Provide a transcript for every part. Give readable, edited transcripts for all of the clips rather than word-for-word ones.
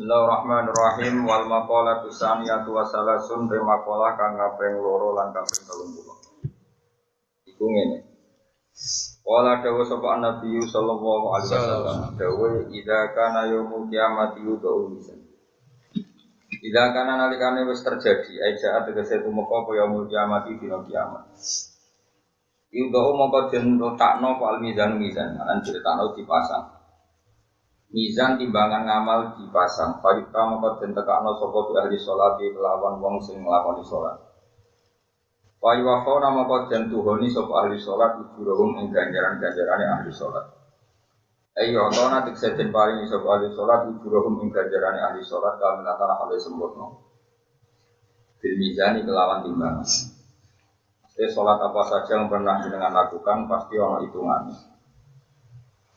Bismillahirrahmanirrahim wal maqalatu tsaniyatu wa salasun te maqalah kang kaping 2 lan kaping 30. Iku ngene. Wala dawu sapa Nabi sallallahu alaihi wasallam dawu idza kana yaumul kiamati yudu lisan. Idza kana nalikane wis terjadi aja tegese tumeka apa yaumul kiamati dina kiamat. Yudu mongko den letakno fal mizan lan critakno dipasang. Mizan timbangan ngamal dipasang. Parita mongko den tekakno sapa ahli salat kelawan wong sing nglakoni salat. Wa wafana mongko den tuhoni sapa ahli salat ujurahum ing ganjaran-ganjarane ahli salat. Ayo ana tekse den paringi sapa ahli salat ujurahum ing ganjarane ahli salat kamilatan hale sempurna. Bil mizani kelawan timbangan. Salat apa saja yang pernah jenengan lakukan pasti ana hitungannya.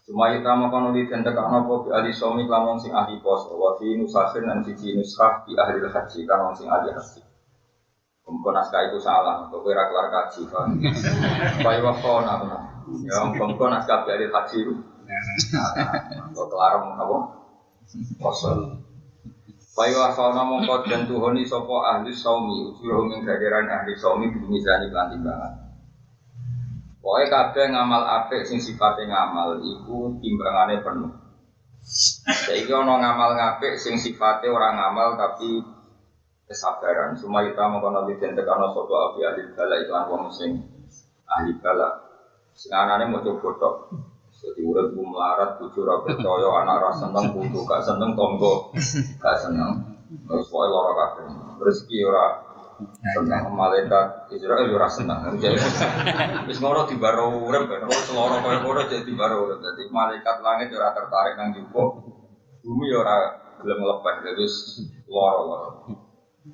Cuma utama kono di tentek anopo di ahli somi lamun sing ahli pos, wafi nusakhin dan siji nuskah di ahli haji kan sing ahli haji. Kumpul naskah itu salah, kok kira kelar kaji kan? Bayi wakon aku, yang kumpul naskah di ahli haji itu, kok kelar apa? Kosong. Bayi wakon namun kau dan tuhoni sopo ahli somi, ujuroh mengkajiran ahli somi bimizani kelanting banget. Pokoknya kabeh ngamal apik sing sifatnya ngamal iku timbangane penuh. Saiki ana ngamal apik sing sifatnya orang ngamal tapi kesabaran. Sumayita mengkono ditentekano sapa ahli bala iklan wong sing ahli bala. Sing anane maca botok. Dadi urip melarat bojo ora percaya anak ra seneng putu gak seneng tangga gak seneng. Terus pokoke lara kabeh. Rezeki ora senang malaikat Israel ora senang. Wis ngono dibaro urip ben ora seloro kaya ngono jadi dibaro urip. Dadi malaikat langit ora tertarik nang jupuk. Bumi ora gelem lepas terus lara-lara.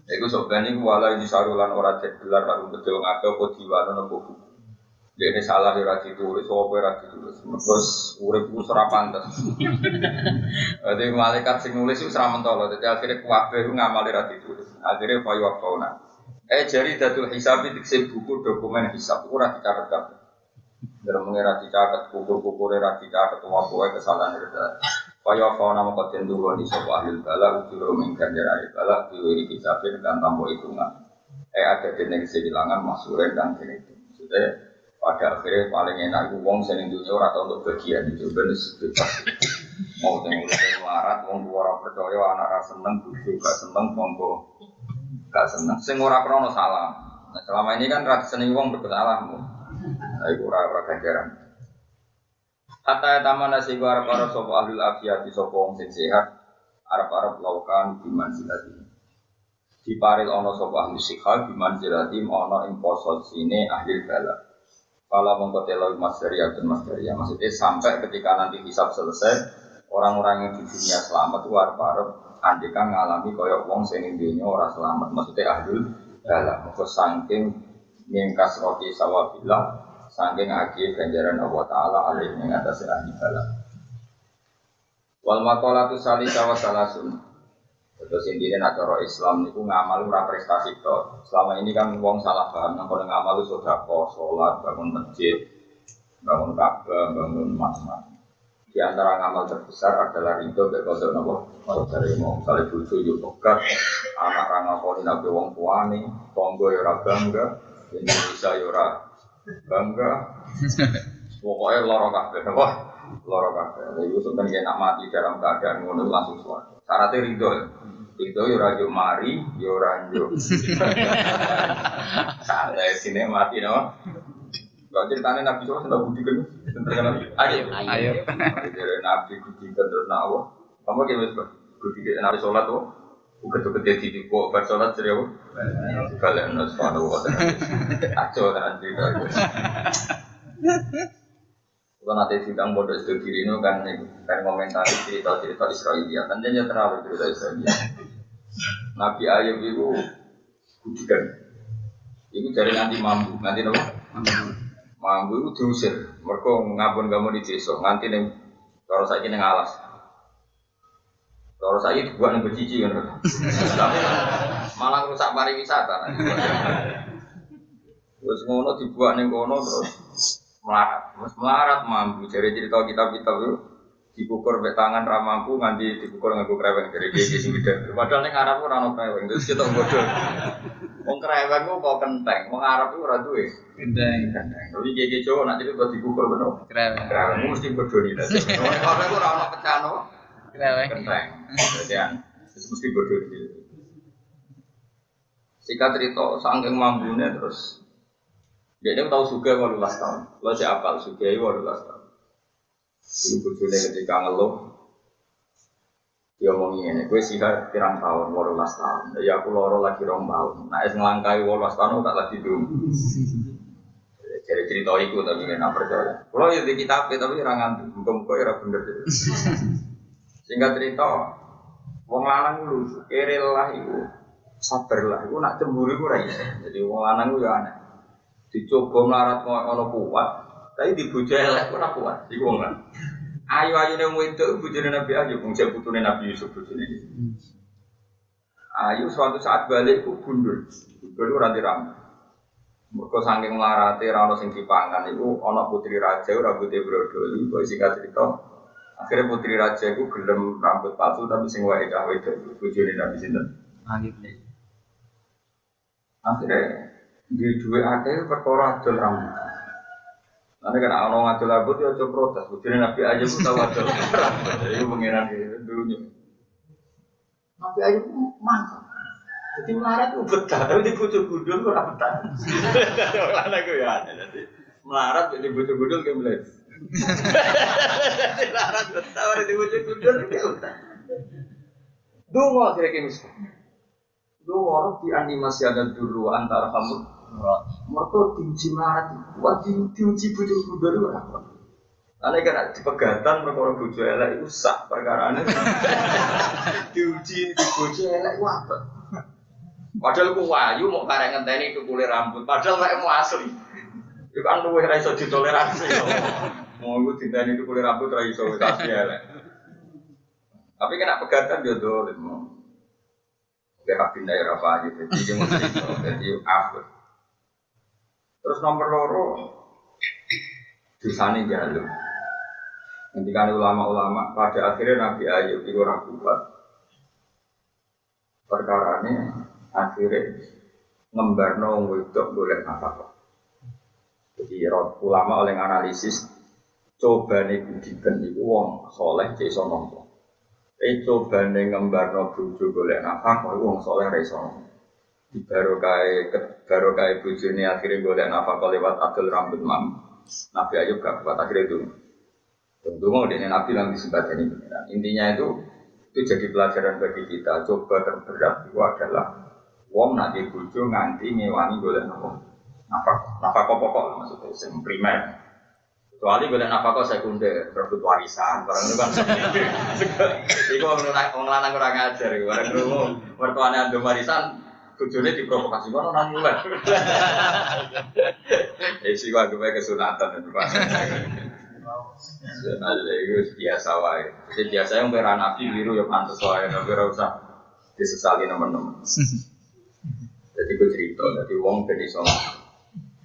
Iku sobane iku wala iki sarulan ora gelar karo bedo ngake apa diwano napa buku. Dene salah ora ditulis apa ora ditulis. Terus urip ku ora pantes. Dadi malaikat sing nulis wis ora mentolo. Dadi akhire kabeh ngamal ora ditulis. Akhire fayu fauna. Jari datul hisabi dikse buku dokumen hisab ora dicatet kabeh. Dalam mengira dicatet buku-buku ora dicatet wae kesalahan reda. Kaya fauna moko den duroni sapa ahli bala ujur ing ganjaran bala diwiri hisabin kan tampo hitungan. Ada dene kehilangan masuren dan kene itu. Maksudnya pada akhirnya paling enak iku wong sing dunya ora tau untuk bagian itu ben bebas. Mau teng melarat wong ora percaya anak ra seneng bojo gak seneng monggo gak seneng, sing ora krono salah. Nah, selama ini kan ra seneng wong bersalahmu. Nah, iku ora ganjaran. Hatta tamana sing arep-arep sapa ahli afiyati sapa wong sing sehat, arep-arep laukan biman silati. Diparil ana sapa ahli sikha biman silati ana ing posisine ahli bala. Kala mongko telo masdariyatun masdariyah. Maksudnya sampai ketika nanti hisab selesai, orang-orang yang di dunia selamat itu arep-arep andikan ngalami kaya wong sing ning dunya ora selamat, maksudnya ahlul bala. Moko saking mingkas roti sawabillah, saking agi ganjaran Allah taala alih ing atase ahli bala. Wal maqalatu salisa wa salasun. Terus intine nek cara Islam niku ngamal ora prestasi tok. Selama ini kan wong salah paham nang kono ngamal itu sedekah, salat, bangun masjid, bangun Ka'bah, bangun macam-macam. Di antara ngamal terbesar adalah ridho mek kodok napa? Dari mau kali bojo yo tokat, anak ra ngakoni nabi wong tuane, tangga yo ora bangga, Indonesia yo ora bangga. Pokoke lara kabeh, wah, lara kabeh. Iku sampeyan nek mati dalam keadaan ngono langsung swarga. Syaratnya ridho. Ridho yo ora yo mari, yo ora yo. Santai sine mati no. Kalau ceritanya Nabi SAW sudah buktikan, terkenal. Ayo. Dari Nabi buktikan terus nawa. Kamu gimana sih? Buktikan Nabi sholat tuh, bukan di kok bersolat serius. Kalian harus paham waktu acau kan cerita. Kalau nanti sidang bodoh studi ini kan komentari cerita Israelia. Tentunya terlalu cerita Israelia. Nabi Ayub itu buktikan. Itu dari nanti mampu, nanti mampu itu diusir, mereka ngabun-ngabun di desa, nganti nih, kalau saya ini ngalas, kalau saya itu buat yang bercici kan, malah rusak pariwisata, terus ngono dibuat nih ngono terus melarat mampu, jadi cerita kitab-kitab itu Dipukul mek tangan ra mampu nganti dipukul nganggo kreweng dari dia sing gede. Padahal ning Arab ora ono kreweng, terus kita bodoh. Wong kreweng ku kok kenteng, wong Arab ku ora duwe. Kenteng. Tapi gege Jawa nek itu dipukul bener. Kreweng mesti bodoh nih. Wong Arab ku ora ono pecano. Kreweng. Kenteng. Kemudian mesti bodoh gitu. Singkat cerita, saking mampune terus dia tahu suga 18 tahun. Lo si apal suga 18 tahun. Ibu bojone ketika ngeluh dia ngomong ngene, kowe sih pirang tahun 18 tahun. Ya aku loro lagi 2 tahun. Nek nglangkai 18 tahun tak lagi dulu. Jadi cerita iku tapi nek percaya. Kulo ya di kitab tapi ora nganti, muga-muga ora bener. Singkat cerita wong lanang lu kere lah iku sabar lah iku nak cemburu iku ora iso. Jadi wong lanang ku ya aneh. Dicoba melarat ono kuat, tapi dibojo elek ora kuat. Iku wong lanang. Ayu-ayune wedok bojone Nabi Ayub, wong jek putune Nabi Yusuf bojone. Ayu suatu saat balik ku gundul. Gundul ora diram. Mergo saking mlarate ora ono sing dipangan iku ana putri raja rambute brodoli, kok singkat cerita. Akhirnya putri raja iku gelem rambut palsu tapi sing wae cah wedok bojone Nabi sinten? Ayub. Akhirnya di duwe akeh perkara adol rambut. Nanti kan orang ngajul rambut ya coba protes. Bujurnya Nabi Ayub tahu adol rambut. Jadi pengiran di dunia. Nabi Ayub mantap. Jadi melarat itu betah, tapi di bujur gudul itu tidak betah. Karena aku ya ada. Jadi melarat di bujur gudul kayak melihat. Jadi melarat betah, di bujur gudul kayak betah. Dungo kira-kira misalnya. Dungo orang dianimasi ada dulu antara kamu. Mereka diuji melarat, buat diuji bujur gudul itu apa? Karena kena dipegatan perkara bujur elek itu sah perkara ini. Diuji di bujur elek itu apa? Padahal ku wayu mau karek ngenteni itu kulit rambut, padahal kayak mau asli. Itu kan luwih ra iso ditoleransi. Mau iku dinteni itu kulit rambut ra iso asli elek. Tapi kena pegatan yo dolim. Kayak pindah ya apa aja, jadi mau jadi apa? Terus nomor loro dosane jaluk. Ngendikane ulama-ulama pada akhirnya Nabi Ayub itu ora kuat. Perkarane akhirnya ngembarno wedok golek nafkah. Jadi ulama oleh analisis cobane budiken iku wong saleh cek iso nampa. Cobane ngembarno bojo golek nafkah iku wong saleh ra iso nampa. Di barokai bojone akhirnya golek nafkah lewat adol rambut mam. Nabi Ayub gak kuat akhirnya itu. Tentu mau dene Nabi lang disebutkan ini. Intinya itu jadi pelajaran bagi kita. Coba terberat itu adalah wong nak di bojo nganti ngewangi golek nafkah pokok maksudnya sing primer. Kecuali golek nafkah sekunder, berebut warisan, barang itu kan. Iku wong lanang ora ngajar iku. Bareng krungu mertuane andum warisan bojone diprovokasi kono nang mulai. Isi gua gue kesunatan itu Pak. Ada itu biasa wae. Jadi biasa yang beran api biru ya pantas wae, tapi ora usah disesali teman-teman. Jadi gue cerita, jadi wong ben iso.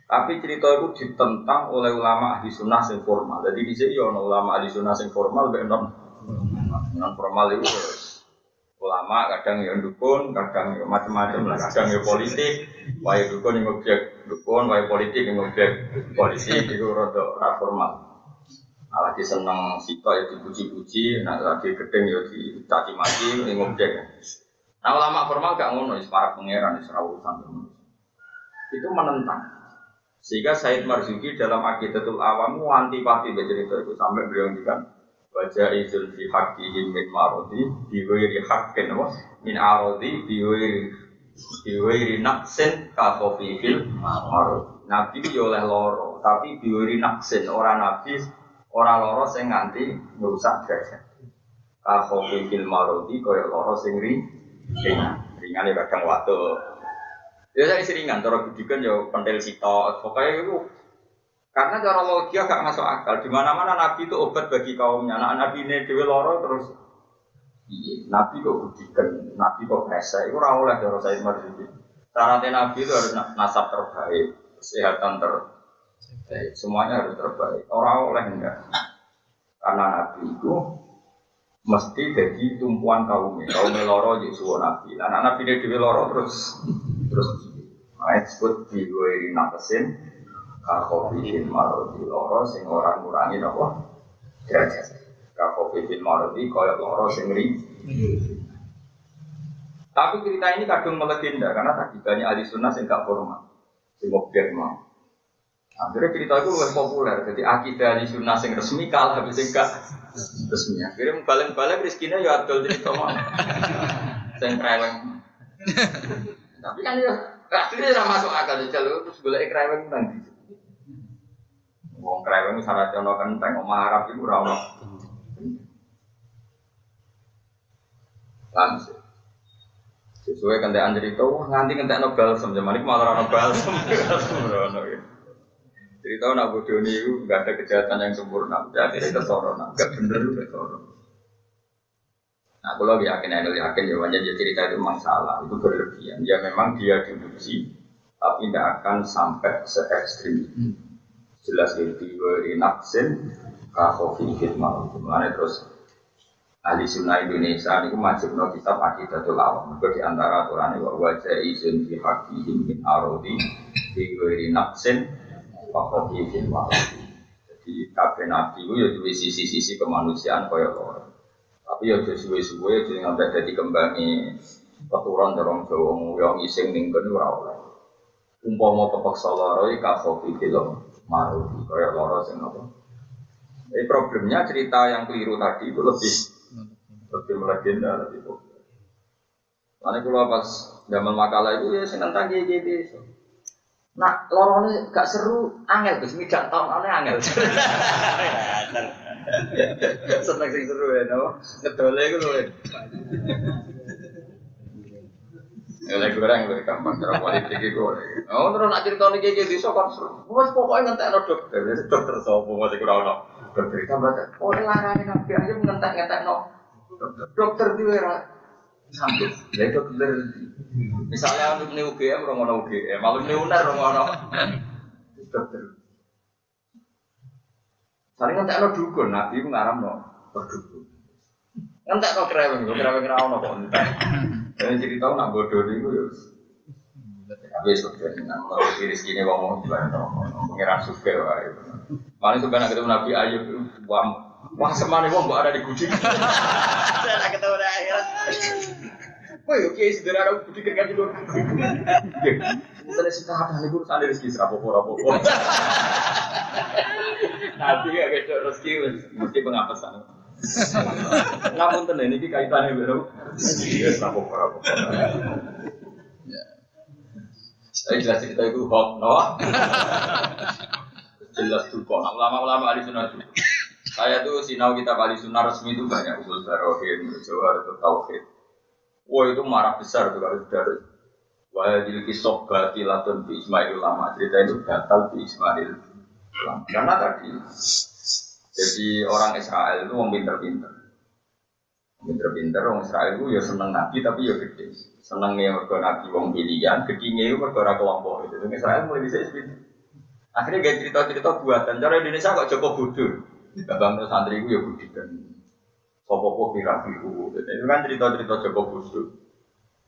Tapi cerita itu ditentang oleh ulama ahli sunnah yang formal. Jadi di sini ono ulama ahli sunnah yang formal, ben non formal itu ulama kadang ya dukun, kadang ya macam-macam lah, kadang ya politik, wae dukun yang objek dukun, wae politik yang objek politik itu rada formal. Lagi seneng sito ya dipuji-puji, nah lagi gedeng ya dicaci maki yang objek. Nah ulama formal gak ngono, para pangeran Isra urusan itu menentang. Sehingga Said Marzuki dalam Aqidatul Awam antipati cerita itu sampai beliau ngendikan wajah izul fi haqqihim min marodi biwiri haqqin wa min arodi biwiri naqsin ka khafifil marodi. Nabi yo oleh loro, tapi biwiri naqsin ora nabi ora loro sing nganti ngrusak derajat. Ka khafifil marodi kaya loro sing ringan kadang waktu. Ya saya seringan, cara budikan ya pentil sitok, pokoknya itu karena cara logika gak masuk akal. Di mana-mana Nabi itu obat bagi kaumnya. Anak Nabi ini dewi loro terus, iya, Nabi kok budikan, Nabi kok rese. Itu ora oleh cara Said Marzuki. Syaratnya Nabi itu harus nasab terbaik, kesehatan terbaik, semuanya harus terbaik. Orang oleh enggak, karena Nabi itu mesti jadi tumpuan kaum loro jadi suwon nabi. Anak nabi dia dhewe loro terus disebut diwiri nafsin kakofihin marodi loro sing ora ngurangi napa derajat. Kakofihin marodi kaya loro sing ri. Tapi cerita ini kadung melegenda karena tadi banyak ahli sunnah yang gak formal, sing objek mau. Akhirnya cerita itu lebih populer, jadi akidah ahli sunnah yang resmi kalah habis gak resmi. Akhirnya balik-balik rezekinya ya adol cerita mau, yang kreweng. Tapi kan ya, akhirnya tidak masuk akal jalur terus boleh kreweng nanti. Wong kreweng syaratnya ono kenteng, omah Arab itu ora ono. Langsung. Sesuai kentekan cerita, nganti kentekan balsam, zaman ini malah orang balsam. Cerita nak bodoh ini nggak ada kejahatan yang sempurna, akhirnya kesoron, nggak bener itu kesoron. Nah, kalau yakin jawabannya dia cerita itu memang salah, itu berlebihan. Ya memang dia diuji, tapi tidak akan sampai se-ekstrim itu. Jelas itu nafsin, kakofi fitmal, gimana terus. Ahli sunnah Indonesia ini wajib no kitab Aqidatul Awam. Di antara aturan ini wajah izin fi hakihim min arodi fi ghairi nafsin wa khafifin wa. Jadi kabeh nabi itu ya duwe sisi-sisi kemanusiaan kaya loro. Tapi ya suwe-suwe jadi ngambil dadi kembangi keturunan dorong Jawa yang ising ning kene ora oleh. Umpama kepeksa loro iki ka khafifil marodi kaya loro sing apa. Jadi problemnya cerita yang keliru tadi itu lebih melegenda lebih populer. Karena kalau pas zaman makalah itu ya seneng tanggi gitu. Nak lorone gak seru, angel Gus, midak tahun angel. Seneng sing seru ya, no. Ngedole iku lho. Ya lek goreng lho gampang cara politik iku. Oh, terus nak crito niki iki iso kon seru. Wes pokoke ngentekno dokter sapa mesti ora ono. Dokter tambah oh larane nabi aja ngentek-ngentekno. Dokter itu era sampai, ya dokter. Misalnya untuk nih UGM, orang UGM, malam nih UNER, orang dokter. Saling ngentek no dukun, nabi itu ngaram no dukun. Ngentek no kereweng rawon no kok ngentek. Jadi cerita nak bodoh itu ya. Tapi sebenarnya kalau diri sini ngomong pengiran suka, paling suka nak ketemu Nabi Ayub wah semane wong kok ada di gudi. Saya ketemu di akhirat. Woi, oke, sederhana gudi kan dulu. Mungkin sih ada niku sale rezeki rapopo. Nabi ya gedhe rezeki mesti pengapesan. Namun tenan iki kaitane karo rezeki rapopo. Ya. Saya jelas cerita itu hoax, no? Jelas tuh kok. Ulama-ulama ahli sunnah itu. Saya tuh sinau kitab ahli sunnah resmi itu banyak usul barohin, jawhar tauhid. Wah itu marah besar tuh kalau sudah. Wahadil kisah batilatun bi Ismail ulama. Cerita itu batal bi Ismail ulama. Karena tadi jadi orang Israel itu orang pinter-pinter. Pinter-pinter orang Israel itu ya seneng nabi tapi ya gede. Senengnya mergo nabi wong pilihan, gedine itu mergo ora kelompok itu. Israel mulai bisa pinter. Akhirnya gak cerita-cerita buatan. Cara Indonesia kok Joko bodoh. Babang santri itu ya budikan sopo-sopo piraku. Itu kan cerita-cerita Joko bodoh.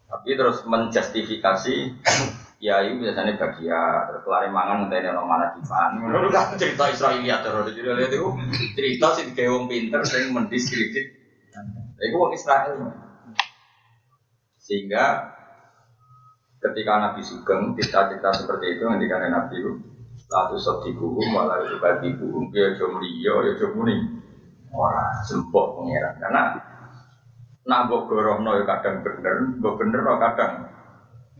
Tapi terus menjustifikasi ya itu biasanya bagian terus kelari mangan ngenteni ono manakipan. Ngono kan cerita Israiliyat terus. Jadi itu cerita sing gawe wong pinter sing mendiskredit. Iku wong Israel. Sehingga ketika Nabi Sugeng cerita-cerita seperti itu ngendikane Nabi itu lalu sodiku malah itu bagi buku ya jomliyo ya jomuni orang sempok pengiran karena nak gorohno ya kadang bener no kadang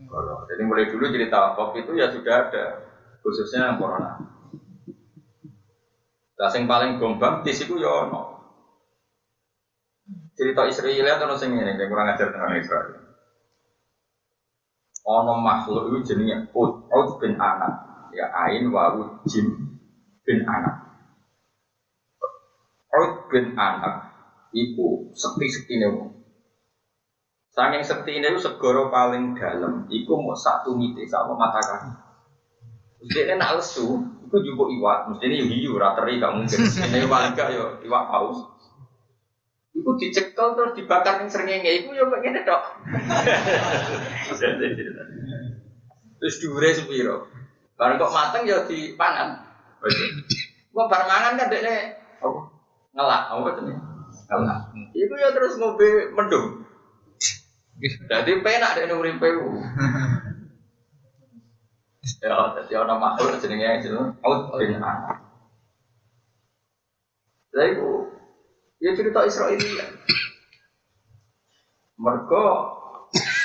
goroh. Jadi mulai dulu cerita kop itu ya sudah ada khususnya yang corona. Yang paling gombang di situ ya no cerita Israel atau sing ini yang kurang ajar dengan Israel. Ono makhluk itu jenenge Ud bin Anak. Ya ain wawu jim bin anak. Ud bin anak iku sekti-sektine wong. Saking sektine iku segara paling dalam iku mau satu mite sama mata kaki. Mestine nak lesu iku njupuk iwak, mestine yo hiyu ora teri gak mungkin. Mestine paling gak yo iwak paus. Iku dicekel terus dibakar ning srengenge iku ya kok ngene tok. Terus dhuwure sepiro? Bareng kok mateng ya dipangan. Kok bar mangan kan dekne apa? Ngelak, apa jenenge? Ngelak. Iku ya terus ngombe mendung. Jadi penak dekne uripe ku. Ya, dadi ana makhluk jenenge Ud bin Anak. Lha iku ya cerita Israiliyat. Mergo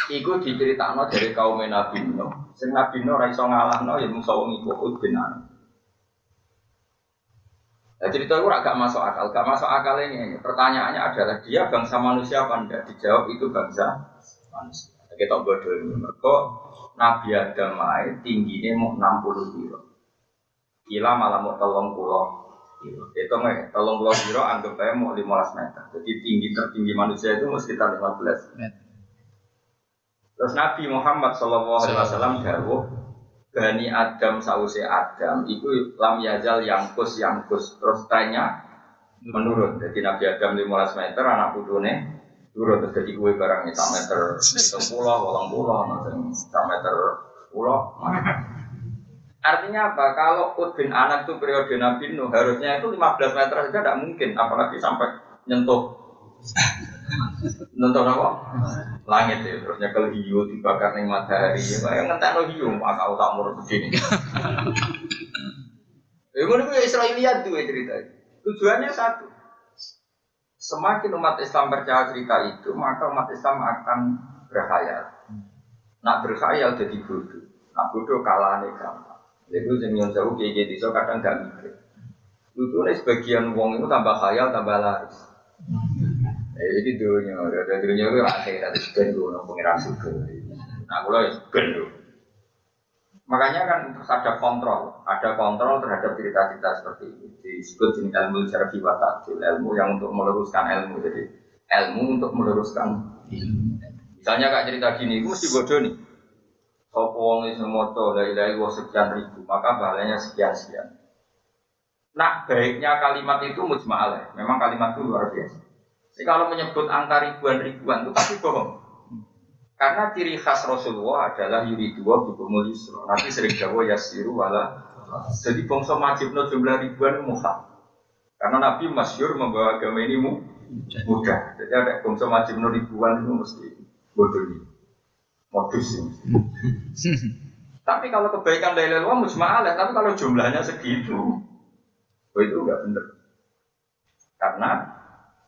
iku diceritakno dari kaum Nabi Nuh. Sing Nabi Nuh ora iso ngalahno ya mung wong iku Ud bin Anak. Nah, cerita itu agak masuk akal. Gak masuk akal ini. Pertanyaannya adalah dia bangsa manusia apa enggak? Dijawab itu bangsa manusia. Kita bodoh ini. Mereka Nabi Adam tingginya mau 60 kilo. Gila malah mau 30 kilo. Itu nggak 30 kilo anggap aja mau 15 meter. Jadi tinggi tertinggi manusia itu mau sekitar 15 meter. Terus Nabi Muhammad SAW dawuh Bani Adam sause Adam itu lam yazal yangkus terus tanya menurun. Jadi Nabi Adam 15 meter anak putune turun terus jadi kue barangnya 1 meter 10 80 1 meter 10. Artinya apa? Kalau Ud bin Anak itu periode Nabi Nuh harusnya itu 15 meter saja tidak mungkin apalagi sampai nyentuh apa? Langit ya, terus nyekel hiu dibakar ning matahari. Kayak ngentekno hiu, akal tak murut begini. Ngono kuwi Israiliyat tuh cerita. Tujuannya satu. Semakin umat Islam percaya cerita itu, maka umat Islam akan berkhayal. Nak berkhayal jadi bodoh. Nak bodoh kalahane gampang. Itu sing yo jauh kiye iso kadang gak mikir. Lutune sebagian wong itu tambah khayal tambah laris. Jadi dunia itu akhirat itu ben dulu pengiran suka. Nah, kalau itu ben dulu. Makanya kan terus ada kontrol terhadap cerita-cerita seperti ini. Disebut jenis ilmu syar'i wa ta'dil, ilmu yang untuk meluruskan ilmu. Jadi ilmu untuk meluruskan ilmu. Misalnya kak cerita gini, mesti bodoh nih. Sopo wong iso maca la ilaha illallah sekian ribu, maka pahalanya sekian. Nah, baiknya kalimat itu mujma'alah. Memang kalimat itu luar biasa. Jadi kalau menyebut angka ribuan itu pasti bohong. Karena ciri khas Rasulullah adalah yuridu wa bikumul yusra. Nabi sering jawab yasiru wala. Jadi bangsa majibno jumlah ribuan muhal. Karena Nabi masyhur membawa agama ini mudah. Jadi ada bangsa majibno ribuan itu mesti bodoh ini. Modus ini. Tapi kalau kebaikan dari luar mujma'alah, tapi kalau jumlahnya segitu, itu enggak benar. Karena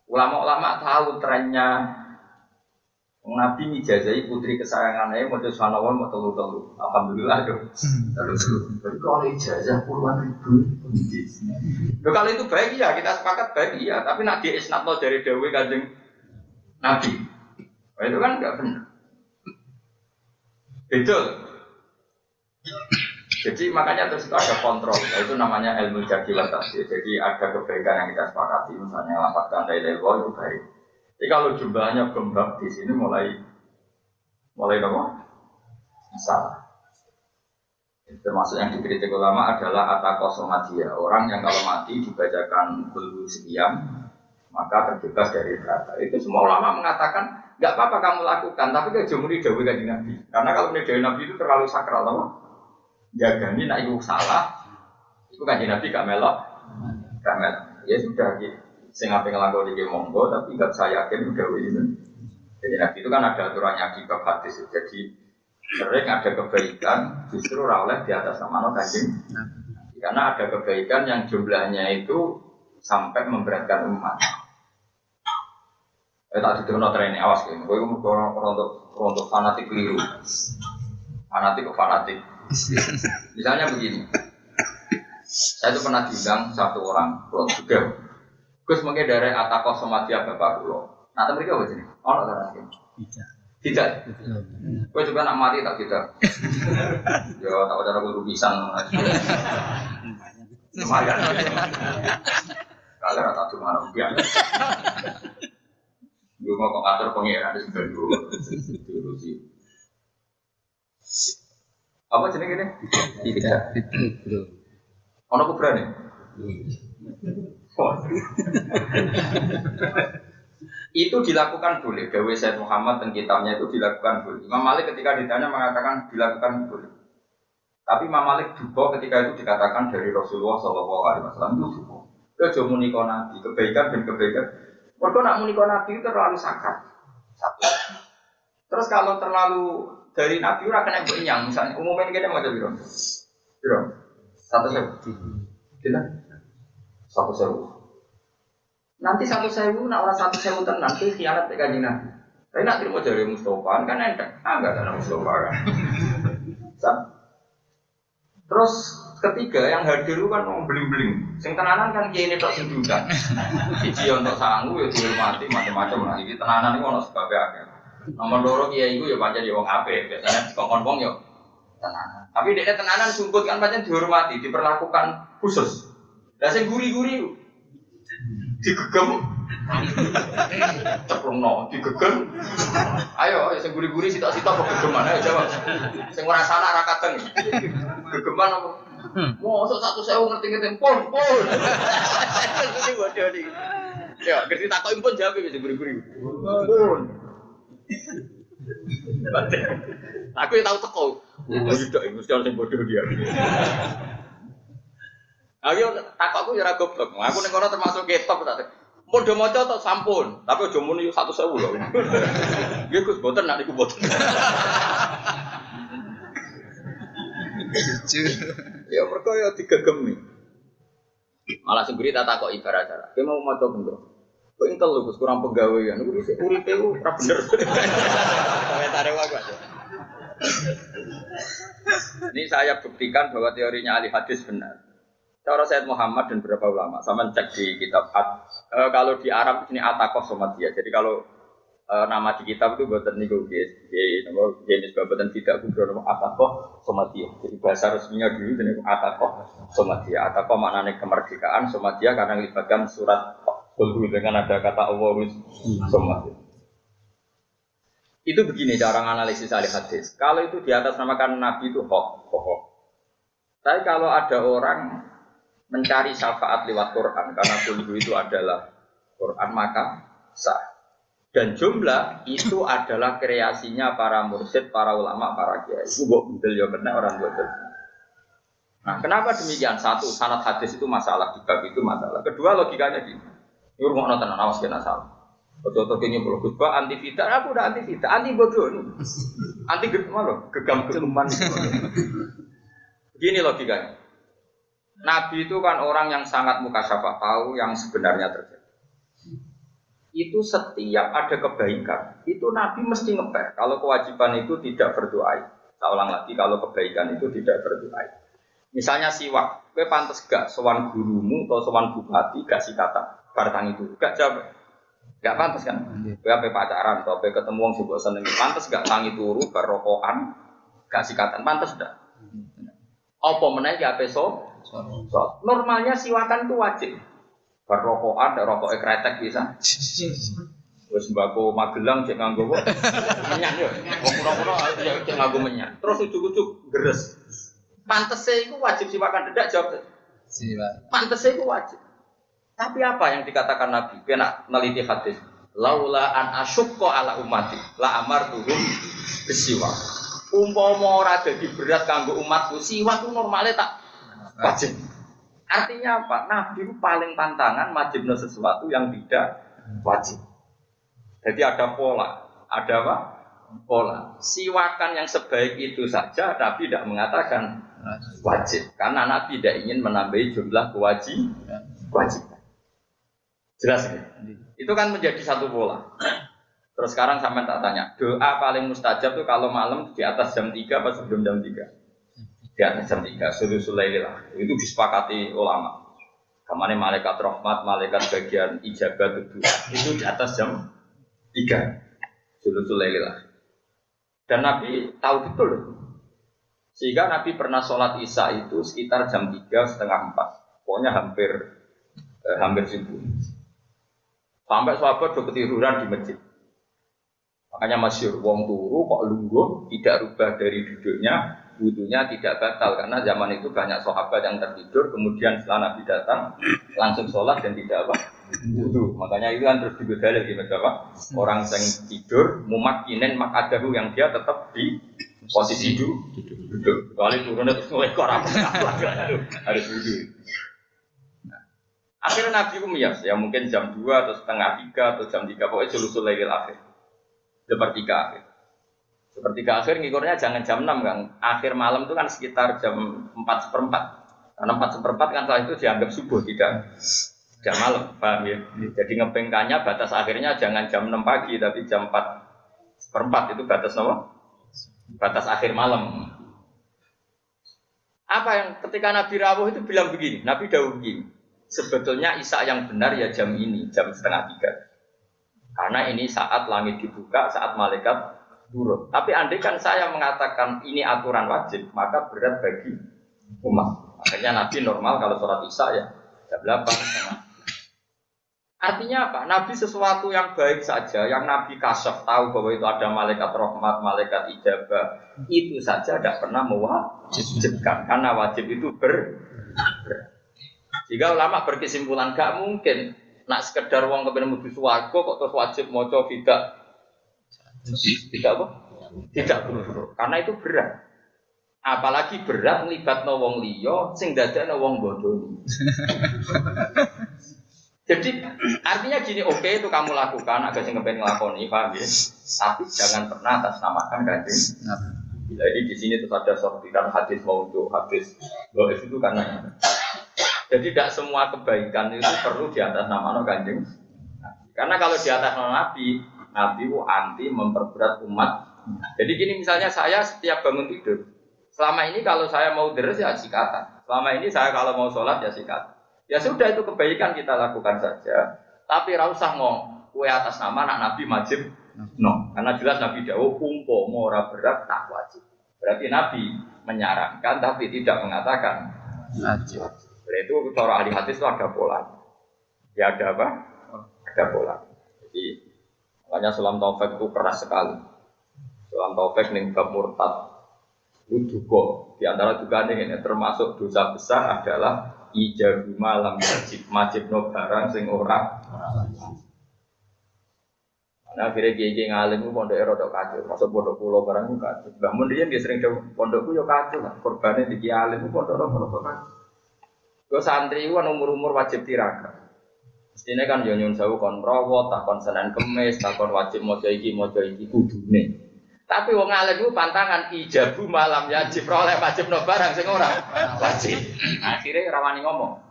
ulama-ulama tahu trennya. Nabi ngijazai putri kesayangannya mau subhanallah mau telu. Alhamdulillah dong. Tapi kalau ijazah puluhan ribu. Kalau itu baik ya, kita sepakat baik ya. Tapi nak diisnatno dari dawuh Kanjeng Nabi. Itu kan enggak benar. Betul. Jadi makanya terus itu ada kontrol. Itu namanya ilmu jarh wa ta'dil. Jadi ada kebaikan yang kita sepakati. Misalnya lafadzkan la ilaha illallah itu baik. Jadi kalau jumlahnya gembak di sini mulai apa? Salah. Termasuk yang dikritik ulama adalah atakosomadia. Orang yang kalau mati dibacakan bulu sekian, maka terbebas dari neraka. Itu semua ulama mengatakan nggak apa-apa kamu lakukan, tapi kejumuri dawuh Kanjeng Nabi. Karena kalau dawuh Nabi itu terlalu sakral, apa? Jagani nak ibu salah, itu Kanjeng Nabi gak melok. Ya sudah gitu. Sing ape nglakoni iki monggo tapi enggak saya yakin udah ini. Jadi Nabi itu kan ada aturannya di bab hadis. Jadi sering ada kebaikan justru ora oleh di atas nama Kanjeng Nabi. Karena ada kebaikan yang jumlahnya itu sampai memberatkan umat. Tak didono trene awas kowe. Kowe untuk fanatik keliru. Fanatik. Misalnya begini. Saya itu pernah diundang satu orang juga. Gus mungkin dari atakos somatia bapak kulo. Nah, mereka apa sih? Orang orang tidak. Gue juga nak mati tak tidak. Yo tak ada aku pisang. Lumayan. Kalau rata tuh mana biar. Gue mau kok ngatur pengiran di sebelah dulu sih. Apa jenis ini? Tidak. Ono berani. Itu dilakukan boleh. Dawe Sayyid Muhammad dan kitabnya itu dilakukan boleh. Imam Malik ketika ditanya mengatakan dilakukan boleh. Tapi Imam Malik juga ketika itu dikatakan dari Rasulullah SAW itu juga. Kejomu nikah nabi, kebaikan dan kebaikan. Mereka nak menikah nabi itu terlalu sakit. Satu. Terus kalau terlalu dari nabi ora kena benyang, misalnya umumnya kita mau jadi bilang, satu sewu, tidak, satu sewu. Nanti satu sewu, nak orang satu sewu nanti khianat dekat nabi. Tapi nak terima dari Mustafa kan enteng, enggak ada Mustafa kan. Terus ketiga yang hadir itu kan orang beling-beling. Sing tenanan kan kiai ini tok sing diundang. Siji untuk sangu ya dihormati macam-macam lah. Iki tenanan iku ono sebabnya akeh. Nomor loro kiai iku ya pancen ya wong apik, biasanya kongkon wong ya tenanan. Tapi dekne tenanan sumput kan pancen dihormati, diperlakukan khusus. Lah sing guri-guri digegem. Ceplungno digegem. Ayo sing guri-guri sitok-sitok kok gegeman ayo jawab. Sing ora salah ra kadeng. Gegeman apa? Mosok 1.000 ngerti-ngerti pun. Ini bodoh nih. Ya, ngerti takoki pun jawab wis guri-guri. Pun. Aku ya tahu teko. Wis tok mesti ono sing bodoh dia. Ayo takokku ya ora goblok. Aku ning kono termasuk ketop tak. Podo maca tok sampun, tapi aja muni 1.000 lho. Nggih Gus, mboten nek niku mboten. Ya mergo ya digegemi. Malah sing tak takok ibarat cara. Ki mau maca benda. Kok intel lho Gus kurang penggawean. Niku sik uripe ku ora bener. Komentare wae aja. Ini saya buktikan bahwa teorinya ahli hadis benar. Cara Sayyid Muhammad dan beberapa ulama, sama cek di kitab kalau di Arab ini Atakoh Somatia. Jadi kalau nama di kitab itu buatan niku jenis babatan tidak kubro nama Atakoh Somatia. Jadi bahasa resminya dulu itu Atakoh Somatia. Atakoh maknanya kemerdekaan, Somatia karena melibatkan surat Qul dengan ada kata Allah Somatia. Itu begini cara analisis ahli hadis. Kalau itu di atas namakan Nabi itu hoax. Tapi kalau ada orang mencari syafaat lewat Quran karena dulu itu adalah Quran maka sah. Dan jumlah itu adalah kreasinya para mursyid, para ulama, para kiai. Itu mbok bendel ya kena orang bodoh. Nah, kenapa demikian? Satu, sanad hadis itu masalah, di bab itu masalah. Kedua, logikanya gini. Ini rumah nonton awas kena salah. Betul-betul kini belum khutbah anti fitnah, aku udah anti fitnah, anti bodoh nih. Anti gegam-gegaman. Begini logikanya. Nabi itu kan orang yang sangat mukasyafah, tahu yang sebenarnya terjadi. Itu setiap ada kebaikan, itu Nabi mesti ngepek. Kalau kewajiban itu tidak berdoa. Saya ulang lagi, kalau kebaikan itu tidak berdoa. Misalnya siwak, kowe pantes gak sowan gurumu atau sowan bupati gak sikatan, bartang itu gak jawab. Gak pantes kan? Kowe ape pacaran atau ape ketemu wong sing mbok senengi, pantes gak tangi turu bar rokokan, gak sikatan, pantes gak? Apa meneh ki ape so? Normalnya siwakan itu wajib. Berrokokan, rokok kretek bisa. Terus sembako Magelang cek nganggo kok. Menyan yo. Pura-pura cek nganggo menyan. Terus ujuk-ujuk geres. Pantese iku wajib siwakan ndak jawab. Siwak. Pantese iku wajib. Tapi apa yang dikatakan Nabi? Kena neliti hadis. Laula an asyqa ala ummati la amartuhum bisiwak. Umpama ora dadi berat kanggo umatku, siwak ku normale tak wajib. Artinya apa? Nabi itu paling pantangan wajibnya sesuatu yang tidak wajib. Jadi ada pola. Ada apa? Pola. Siwakan yang sebaik itu saja Nabi tidak mengatakan wajib. Karena Nabi tidak ingin menambahi jumlah kewajiban. Jelas ya? Itu kan menjadi satu pola. Terus sekarang sampai tak tanya, doa paling mustajab itu kalau malam di atas jam 3 atau sebelum jam 3? Di atas jam 3, sulusul lail lah. Itu disepakati ulama. Kemana malaikat rahmat, malaikat bagian ijabat itu di atas jam 3, sulusul lail lah. Dan Nabi tahu betul. Sehingga Nabi pernah sholat isya itu sekitar jam 3:30, 4. Pokoknya hampir subuh. Sampai sahabat udah ketiduran di masjid. Makanya masyhur wong turu kok lungguh tidak rubah dari duduknya, wudunya tidak batal karena zaman itu banyak sahabat yang tertidur kemudian setelah Nabi datang langsung sholat dan tidak apa wudu. Makanya itu kan terus juga dalil gitu apa? Orang yang tidur mumakinin makadahu yang dia tetap di posisi duduk. Kecuali turunnya terus ngekor apa harus duduk. Akhirnya Nabi Umiyas, ya mungkin jam 2 atau setengah 3 atau jam 3, pokoknya sulusul lailil akhir. Sepertiga akhir. Sepertiga akhir ngikurnya jangan jam 6 kan. Akhir malam itu kan sekitar jam 4:04. Karena 4:04 kan setelah itu dianggap subuh, tidak jam malam, paham ya? Jadi ngepengkannya batas akhirnya jangan jam 6 pagi, tapi jam 4:04 itu batas apa? Batas akhir malam. Apa yang ketika Nabi rawuh itu bilang begini, Nabi dawuh begini. Sebetulnya Isya yang benar ya jam ini, jam 2:30. Karena ini saat langit dibuka, saat malaikat turun. Tapi andai kan saya mengatakan ini aturan wajib, maka berat bagi umat. Akhirnya Nabi normal kalau sholat Isya ya jam 8. Artinya apa? Nabi sesuatu yang baik saja, yang Nabi kasyaf tahu bahwa itu ada malaikat rahmat, malaikat ijabah, itu saja tidak pernah mewajibkan. Karena wajib itu berat. Jika ulama berkesimpulan gak mungkin nak sekedar wong kepen mlebu swarga kok terus wajib maca tidak apa? Tidak bener. Karena itu berat. Apalagi berat nglibatno wong liya sing dadekno wong bodho. Jadi artinya gini, oke itu kamu lakukan agak sing kepen nglakoni, paham ya? Tapi jangan pernah atas namakan Kanjeng Nabi. Jadi di sini terus ada sortiran hadis maudhu, hadis dhaif itu karena jadi tidak semua kebaikan itu perlu di atas nama Kanjeng. Karena kalau di atas nama Nabi itu anti memperberat umat. Jadi gini misalnya saya setiap bangun tidur, selama ini kalau saya mau deres ya sikatan. Selama ini saya kalau mau sholat ya sikat. Ya sudah itu kebaikan kita lakukan saja. Tapi rausah ngomong kue atas nama anak Nabi wajib. No, karena jelas Nabi dawuh umpama ora berat tak wajib. Berarti Nabi menyarankan tapi tidak mengatakan wajib. Itu cara ahli hadis itu ada pola. Ya ada apa? Ada pola. Jadi makanya Sulam Taufik itu keras sekali. Sulam Taufik ning bab murtad itu juga di antara juga ini termasuk dosa besar adalah ijabu malam wajib no barang sing ora. Nah akhirnya kiai ngalim itu pondok rodok kacau. Masuk pondok pulau barang itu kacau. Bangun dia sering pondokku yo kacau lah. Korbannya di kiai alim itu pondok kacau. Gue santri itu kan umur-umur wajib tirakat. Mestinya kan nyun sewu kon rawat, takon Senin Kemis, takon wajib mojo iki kudune. Tapi wong alim itu pantangan ijabu malam wajib oleh wajib no barang sing ora wajib. Akhirnya rawani ngomong.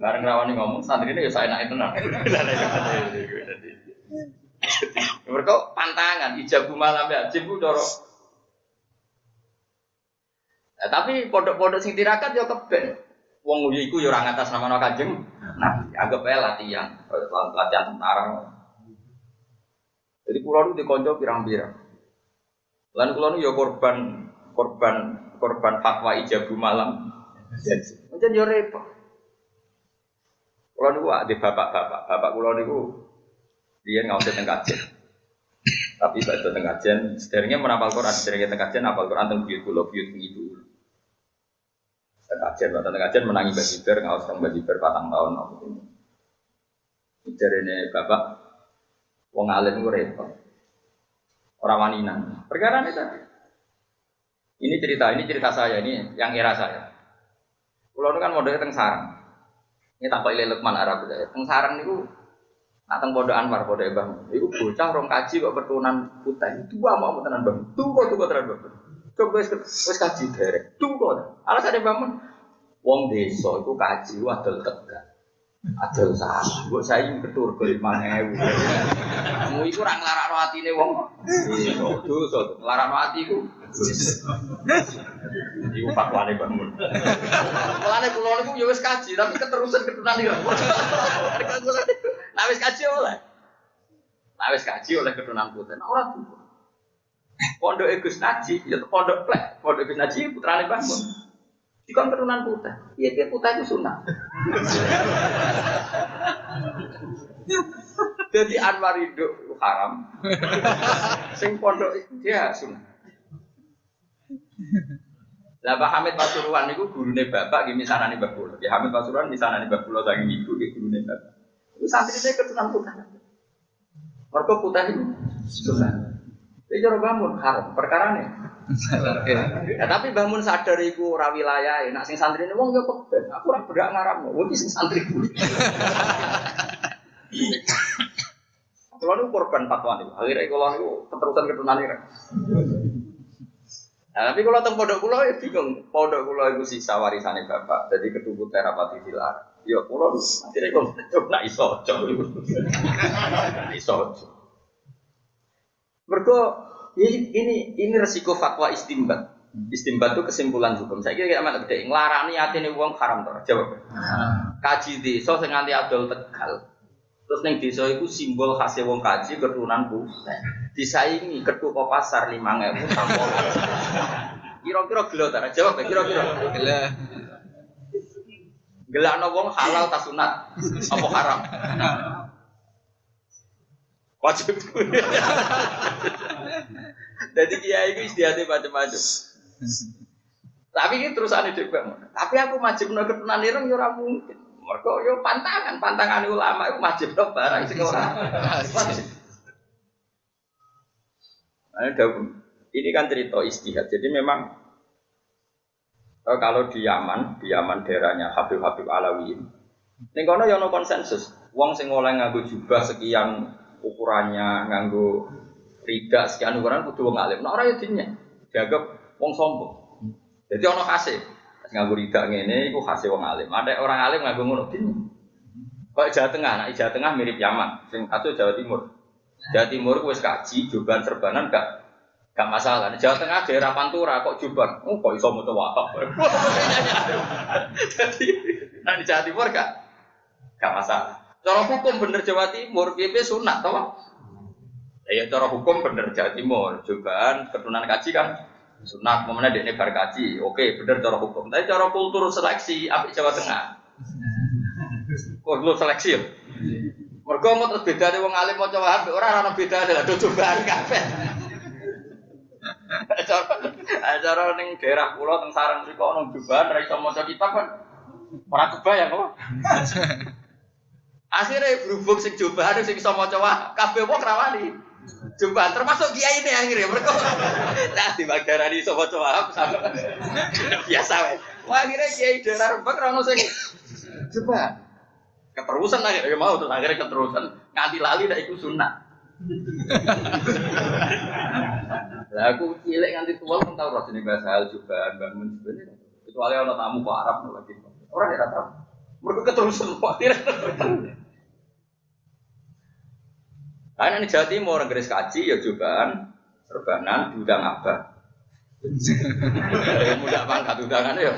Bareng rawani ngomong santri ini ya saenake tenan. Mereka pantangan ijabu malam wajib ku cara. Tapi pondok-pondok sing tirakat ya keben. Wong iku yo ora ngatas nama Kanjeng Nabi, anggap ae latihan tentara. Jadi kula niku dikonco pirang-pirang. Lan kula niku yo korban fatwa ijabu malam. Jadi yo repot. Kula niku ade bapak kula niku dia ngawasi teng kajen. Tapi badhe teng kajen, sederenge menapal Quran, sederenge teng kajen apal Quran teng buyut kula itu. Kajian menangi bajiber, ngawas tentang bajiber 4 tahun. Jadi ini bapak, wong alim itu repot, orang wanita. Perkara ini tadi. Ini cerita saya, ini yang era saya. Pulau itu kan modalnya teng sarang. Ini tak pakai Lukman Arab saya. Teng sarang itu, teng pondok Anwar, pondok Bang. Itu bocah orang kaji kok keturunan putih. Itu mau tenan bang. Tunggu tenan bang. Coba wis kaji derek. Tunggu. Alasannya bangun. Wong desa itu kaji adol tegak. Adol salah. Mbok saiki ketur 5.000. Kamu iku ora nglarakno atine wong. Dosa, nglarakno ati iku. Iku fatwane bangun. Mulane kula niku ya wis kaji tapi keterusan keturunan iki. Nah wis kaji oleh. Nah wis kaji oleh keturunan putih. Nah ora tuh. Pondok Gus Naji, ya pondok plek. Pondok Gus Naji putrane bangun. Dikon keturunan putih. Iya dia putih itu sunah. Jadi Anwar hidup haram. Sing pondok dia sunah. Lah Pak Hamid Pasuruan niku gurune bapak nggih misanane Mbah Kula. Nggih Hamid Pasuruan misanane Mbah Kula saking ibu nggih gurune bapak. Itu santrine keturunan putih. Mergo putih itu susah. Iki cara bangun haram perkarane. Ya tapi bangun sadar iku ora wilayahe. Nek sing santrine wong yo keben. Aku ora berak ngaramno. Wong iki sing santriku. Kalau niku korban fatwa niku. Akhire kula niku keterusan keturunan iki. Nah, tapi kalau teng pondok kula ya bingung. Pondok kula iku sisa warisane bapak. Jadi ketubu terapati dilar. Ya kula akhire kok nak iso aja. Iso. Mergo ini resiko fatwa istimbat. Istimbat itu kesimpulan hukum. Saya kira amat gede. Nglarani atine wong haram to. Jawab. Kaji desa sing nganti adol Tegal. Terus ning desa iku simbol khas wong kaji keturunan putih. Disaingi ketuk pasar 5.000 sampol. Kira-kira gelo ta? Jawab kira-kira. Gelo. Gelakno wong halal ta sunat apa haram? Wajib. Jadi kiai itu istiadatnya macam-macam. Tapi ini terusannya juga. Tapi aku majibno keturunan ireng yo ora mungkin. Mergo yo pantangan ulama itu majibno barang sing ora. Ini kan cerita istihad. Jadi memang kalau di Yaman daerahnya Habib Alawiyin. Ning kono yo ono konsensus. Wong sing oleh nganggo jubah sekian ukurannya, nganggo rida sekian ukuran kudu wong alim. Nek ora yo dianggap wong sombong. Jadi ono khase. Nganggo rida ngene iku khase wong alim. Ada orang alim nganggo ngono dine. Kok Jawa Tengah, nek Jawa Tengah mirip Yaman, sing atuh Jawa Timur. Jawa Timur wis kaji jubahan serbanan gak masalah. Jawa Tengah daerah Pantura kok jubahan. Oh kok iso maca wahab. Jadi nek Jawa Timur gak masalah. Cara hukum bener Jawa Timur, piye sunat to? Ya cara hukum bener Jawa Timur, jubahan keturunan kaji kan sunat, momennya dekne bar kaji. Oke, bener cara hukum. Tapi cara kultur seleksi apik Jawa Tengah. Kultur seleksi ya. Mergo mau terus bedane wong alim maca wahab ora ana bedane lho jubahan kabeh. Cara ning daerah kula teng sarang mriko ana jubahan ora iso maca kitab kan. Ora kebayang kok. Akhirnya berhubung sing jubahan sing iso maca wahab kabeh wong rawani. Jubahan termasuk kiai ini akhirnya mergo nah di Magdarani iso maca wahab biasa wae. Wah akhirnya kiai daerah Rembang ora ono sing jubahan. Keterusan akhirnya mau terus akhirnya keterusan nganti lali nek iku sunat. Lah aku cilik nganti tua kan tau rasane bahasa hal jubahan bangun sebenarnya. Kecuali ana tamu kok Arab lagi. Ora ora tahu. Mergo keterusan kok akhirnya. Karena di Jawa Timur garis kaji ya jubahan serbanan diundang abah. Mudah pangkat undangannya ya.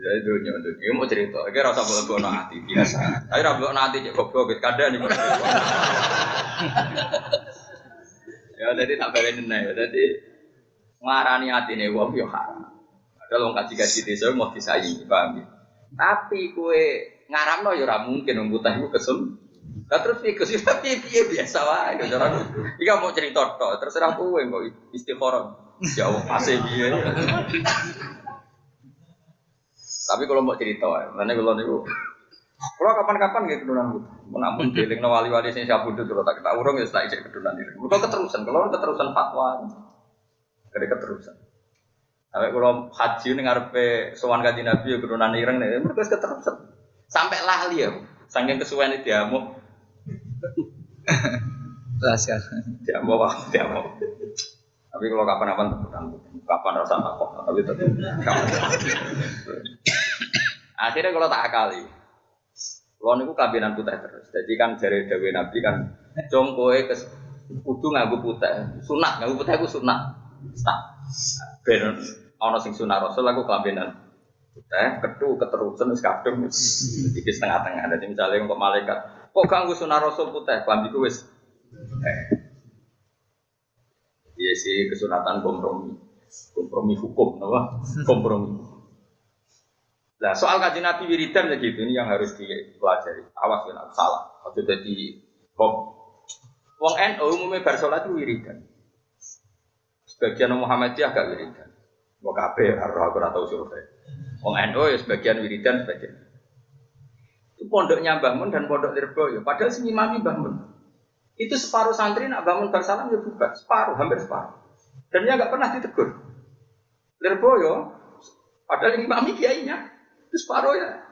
Jadi dunia mau cerita, akhirnya rasa boleh hati biasa. Tapi rasa nanti cek goblok, kadang nih. Ya jadi tak balenin ya. Jadi ngarani hati nih wong yo haram. Ada wong kaji desa mau disaingi, paham ya? Tapi kue ngaramno ya ora mungkin wong putih iku kesun. Lah terus piye tapi piye biasa wae cara. Iki mau cerita tok, terserah kowe kok istikharah. Ya Allah, pasti piye. Tapi kalau mau cerita, mana kalau niku, kalau kapan-kapan gitu keturunan, menampun dealing wali-wali sing sabu itu tak kita urung ya setelah ijek keturunan ini. Kalau keterusan fatwa, dari keterusan. Sampai kalau haji ini ngarepe sowan kanjeng Nabi ya keturunan ireng nih, mereka keterusan. Sampai lali ya, saking kesuwen itu diamuk. Rahasia. Diamuk. Tapi kalau kapan-kapan kapan rasa takut, tapi tetap kapan. Akhirnya kalau tak akali, kalau niku kabinan putih terus. Jadi kan dari Dewi Nabi kan, jongkoe kudu nganggo putih, sunat nganggo putih aku sunat. Ben ana sing sunah Rasul aku kabinan putih, keterusan wis kadung iki setengah-tengah. Dadi misale kok malaikat, kok ganggu sunah Rasul putih, klambiku wis iya sih kesunatan kompromi hukum, apa? Kompromi. Nah soal kajian Nabi wiridan ya gitu, ini yang harus dipelajari. Awas ya, salah. Waktu jadi wong NU umumnya bar salat itu wiridan. Sebagian Muhammadiyah agak wiridan. Wong kabeh aku ora tau survei. Wong NU ya sebagian wiridan, sebagian. pondoknya Mbah Mun dan pondok Lirboyo. Padahal si imami Mbah Mun. Itu separuh santri nak bangun bersalam ya bubar, separuh, hampir separuh. Dan dia nggak pernah ditegur. Lirboyo, padahal imami kiainya itu separuh ya.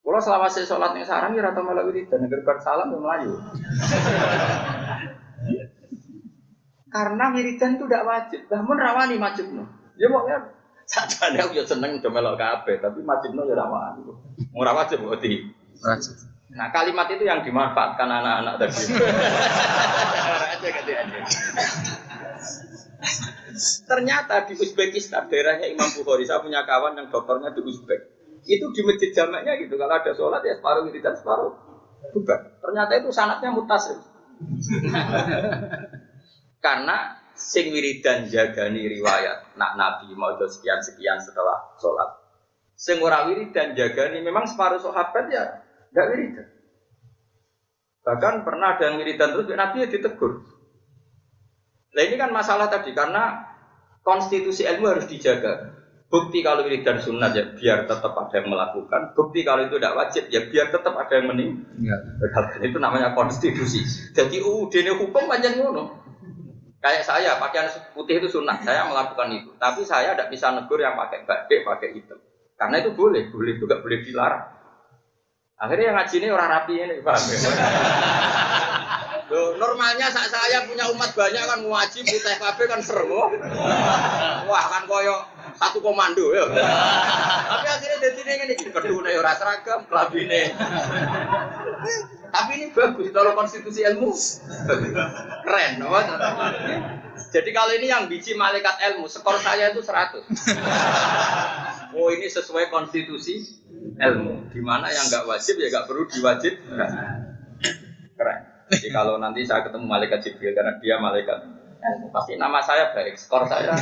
Kalau selama saya sholat yang sarang ya rata malah wiridan, negeri bersalam ya Melayu. Karena wiridan itu tidak wajib, bangun rawani wajibno. Ya pokoknya sajane aku ya seneng do melok kabeh, tapi wajibno ya rawani. Ora wajib kok di. Wajib. Nah kalimat itu yang dimanfaatkan anak-anak tadi. Ternyata di Uzbekistan, daerahnya Imam Bukhari, saya punya kawan yang dokternya di Uzbek. Itu di masjid jamaknya gitu, kalau ada sholat ya separuh wiridan, separuh bubar. Ternyata itu sanadnya mutasil. Karena sing wiridan jagani riwayat, nak Nabi mau sekian-sekian setelah sholat. Sing ora wiridan jagani, memang separuh sahabat ya tidak wiridan. Bahkan pernah ada yang wiridan terus Nabi ya ditegur. Nah ini kan masalah tadi karena konstitusi ilmu harus dijaga. Bukti kalau wiridan sunat ya biar tetap ada yang melakukan. Bukti kalau itu tidak wajib ya biar tetap ada yang meninggalkan. Itu namanya konstitusi. Jadi UUD-nya hukum panjang ngono. Kayak saya pakaian putih itu sunat, saya melakukan itu. Tapi saya tidak bisa negur yang pakai batik, pakai hitam. Karena itu boleh juga boleh dilarang. Akhirnya yang ngaji ini orang rapi ini, paham ya? Loh, normalnya saat saya punya umat banyak kan ngaji putih kabeh kan serem. Wah kan koyo satu komando ya. Tapi akhirnya dadine ngene iki, kedune ora seragam, klambine. Tapi ini bagus kalau konstitusi ilmu. Keren, apa? Jadi kalau ini yang biji malaikat ilmu, skor saya itu 100. Oh ini sesuai konstitusi ilmu. Di mana yang enggak wajib ya enggak perlu diwajibkan. Keren. Jadi kalau nanti saya ketemu malaikat Jibril karena dia malaikat ilmu, pasti nama saya baik, skor saya.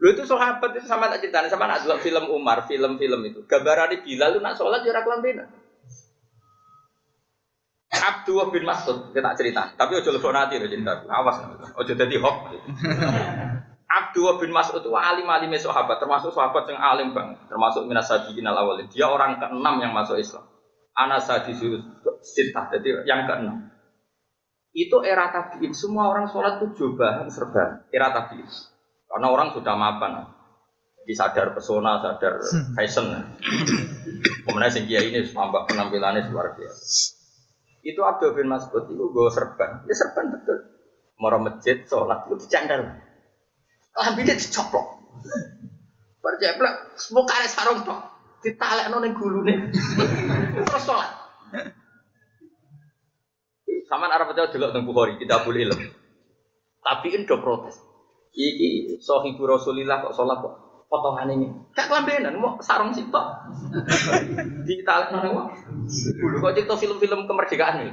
Lu itu sahabat itu sama tak ceritain sama nak delok film Umar, film-film itu. Gambarane Bilal lu nak salat ya ora kelambenan. Abdullah bin Mas'ud kita cerita, tapi ojo lebok nanti lho cerita. Awas, ojo dadi hoax. Abdullah bin Mas'ud itu alim-alime sahabat, termasuk sahabat yang alim banget, termasuk minas sabiqin al-awwalin. Dia orang ke-6 yang masuk Islam. Anas sadisus sitah, jadi yang ke-6. Itu era tabi'in, semua orang sholat itu jubahan serban, era tabi'in. Karena orang sudah mapan, disadar pesona, sadar fashion. Kemudian sing kiai ini tambah penampilannya luar biasa. Itu Abdul bin Mas'ud itu gue serban, ya serban betul. Mau masjid sholat itu dicandal, lambine dicoplok, berjeplak, semua kare sarung tok, ditalek nong gulune, terus sholat. Sama Arab itu juga tentang Bukhari, kita boleh ilmu. Tapi ini do protes. Iki sahibu Rasulillah kok sholat kok potongan ini. Gak kelambenan, mau sarung sitok. Ditalek nang wong. Dulu kok cerita film-film kemerdekaan nih.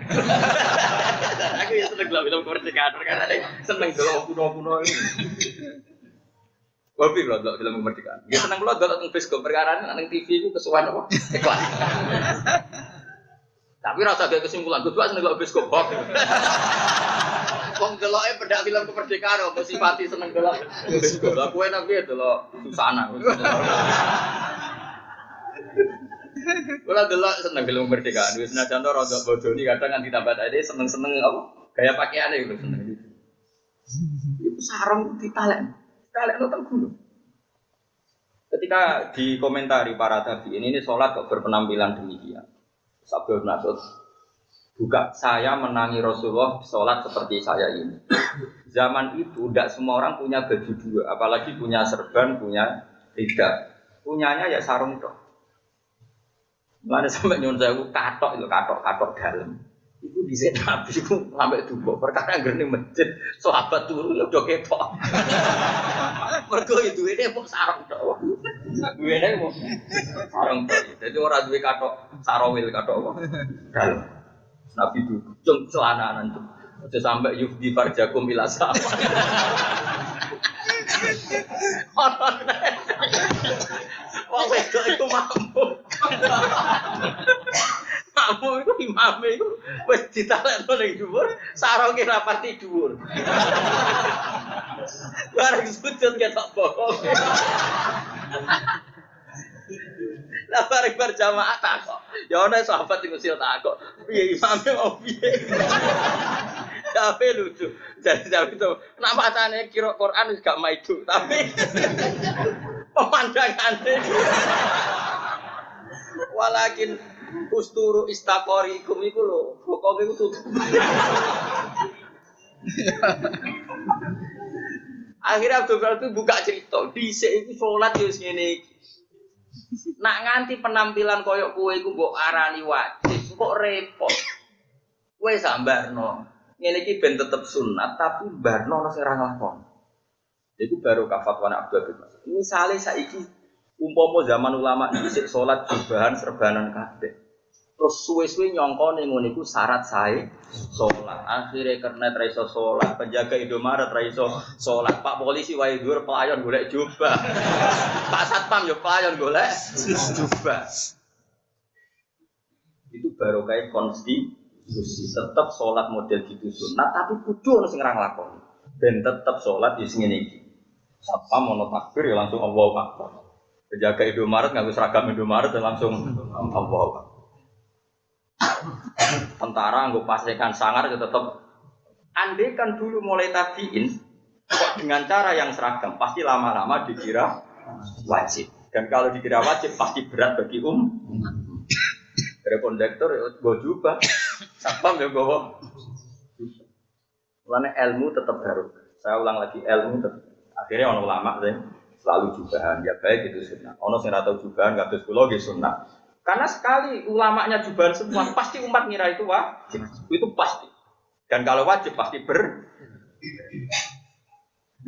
Aku ya seneng film kemerdekaan karena seneng delok kuno-kuno ini. Wapi lho delok film kemerdekaan. Ya seneng lho delok teng bioskop perkara nang TV ku kesuwen apa? Iklan. Tapi rasa ada kesimpulan kedua seneng delok bioskop kok. Wong deloke pedak film kemerdekaan kok simpati seneng delok bioskop. Lah kowe nang piye delok susana. Kula delok seneng film kemerdekaan. Wis senajan to rada bodoni kadang kan ditambah tadi seneng-seneng apa? Gaya pakaiane lho seneng. Iku sarung ditalek. Talekno teng gunung. Ketika dikomentari para tabi'in ini sholat kok berpenampilan demikian. Sabda Nasud buka saya menangi Rasulullah sholat seperti saya ini. Zaman itu tidak semua orang punya baju dua, apalagi punya serban, punya rida. Punyanya ya sarung tok. Mulane sampai nyuwun sewu katok dalam. Iku dhisik Nabi ku sampai duka perkara nggone masjid sahabat turu ya udah ketok. Mergo duwene mung sarung tok. Duwene mung sarung tok. Dadi ora duwe katok sarawil katok apa. Dalam. Nabi itu cung celananan tuh. Aja sampai yufdi farjakum ila sama. Wong wedok iku mampu. Mampu iku imame iku wis ditalekno ning dhuwur, sarunge rapati dhuwur. Bareng sujud ketok bokong. Bareng berjamaah takok. Ya ana sahabat sing usil takok. Piye imame mau piye? Tapi lucu. Jadi itu nama macane kira Quran wis gak maidu, tapi pemandangane. Walakin usturu istaqorikum iku lho, pokoke iku tutup. Akhirnya Abdul itu buka cerita, dhisik iku salat yo ngene iki. Nak nganti penampilan koyok kowe iku mbok arani wajib, kok repot. Kowe sambarno. Ngene iki ben tetep sunat tapi barno ana sing ora nglakoni. Iku baru fatwa Abdul bin Mas'ud. Misale saiki umpama zaman ulama dhisik salat jubahan serbanan kabeh. Terus suwe-suwe nyongkone ngono iku syarat sae salat. Akhire kernet ra iso salat, penjaga Indomaret ra iso salat, Pak polisi wae dhuwur pelayon golek jubah. Pak satpam yo pelayon golek jubah. Itu baru kayak konstitusi tetap sholat model gitu sunat tapi kudu ono sing ora nglakoni. Ben tetap sholat di sini iki. Satpam ono takbir ya langsung Allahu Akbar. Penjaga Indomaret nganggo seragam Indomaret ya langsung Allahu Akbar. Tentara nggo pasekan sangar ya tetap. Andai kan dulu mulai tabiin kok dengan cara yang seragam pasti lama-lama dikira wajib. Dan kalau dikira wajib pasti berat bagi Dari kondektor gue jubah, satpam ya gue. Karena ilmu tetap baru. Saya ulang lagi ilmu tetap. Akhirnya orang ulama selalu jubahan. Ya baik itu sunnah. Orang yang tahu jubahan nggak terus pulau gitu sunnah. Karena sekali ulamanya jubahan semua, pasti umat ngira itu wajib. Itu pasti. Dan kalau wajib pasti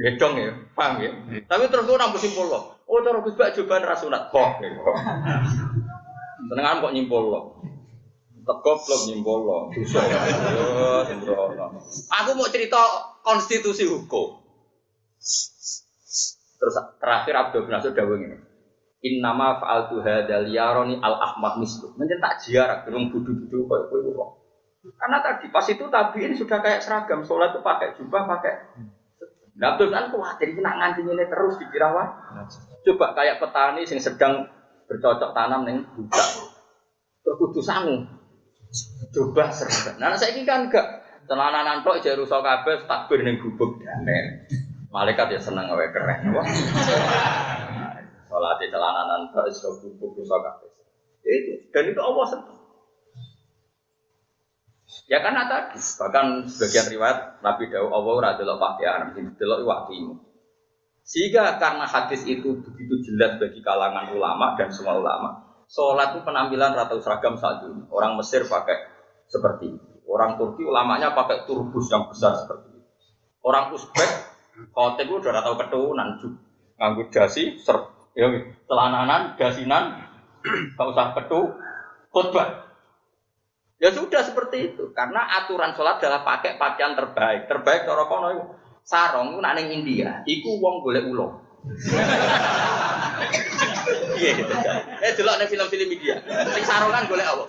gedong ya, paham ya. Tapi terus gue nambah simpul loh. Oh terus gue jubahan rasunat. Kok? Senengan kok nyimpul lo. Tegoblok nyimpul lo. Dosa. Aku mau cerita konstitusi hukum. Terus terakhir Abdul bin Mas'ud dawuh ngene. Innama fa'altu hadzal yarani al-ahmad mislu. Mencetak ziarah gerung budu-budu koyo kowe. Karena tadi pas itu tabiin sudah kayak seragam salat itu pakai jubah, pakai. Nah, Abdul kan kuwatir iki nak nganti ngene terus dikira wae. Coba kayak petani yang sedang bercocok tanam ning budak. Terus kudu sangu. Coba serba. Nah saiki kan enggak celananan tok jare rusak kabeh takbir ning gubuk damai. Malaikat ya seneng wae keren. Salat celananan tok iso gubuk rusak kabeh. Itu dan itu Allah seneng. Ya kan tadi bahkan sebagian riwayat Nabi Dawud Allah ora delok pakaian, mesti delok watimu. Sehingga karena hadis itu begitu jelas bagi kalangan ulama dan semua ulama, sholat itu penampilan rata seragam saat ini. Orang Mesir pakai seperti itu. Orang Turki ulamanya pakai turbus yang besar seperti itu. Orang Uzbek, khotib itu udah tahu keturunan nganggo dasi, ya, celananan, dasinan, gak usah ketu, khutbah. Ya sudah seperti itu. Karena aturan sholat adalah pakai pakaian terbaik. Terbaik cara kono itu. Sarong itu ning India, iku wong golek ulo. Iya gitu. Delok ning film-film India. Sing sarongan golek apa?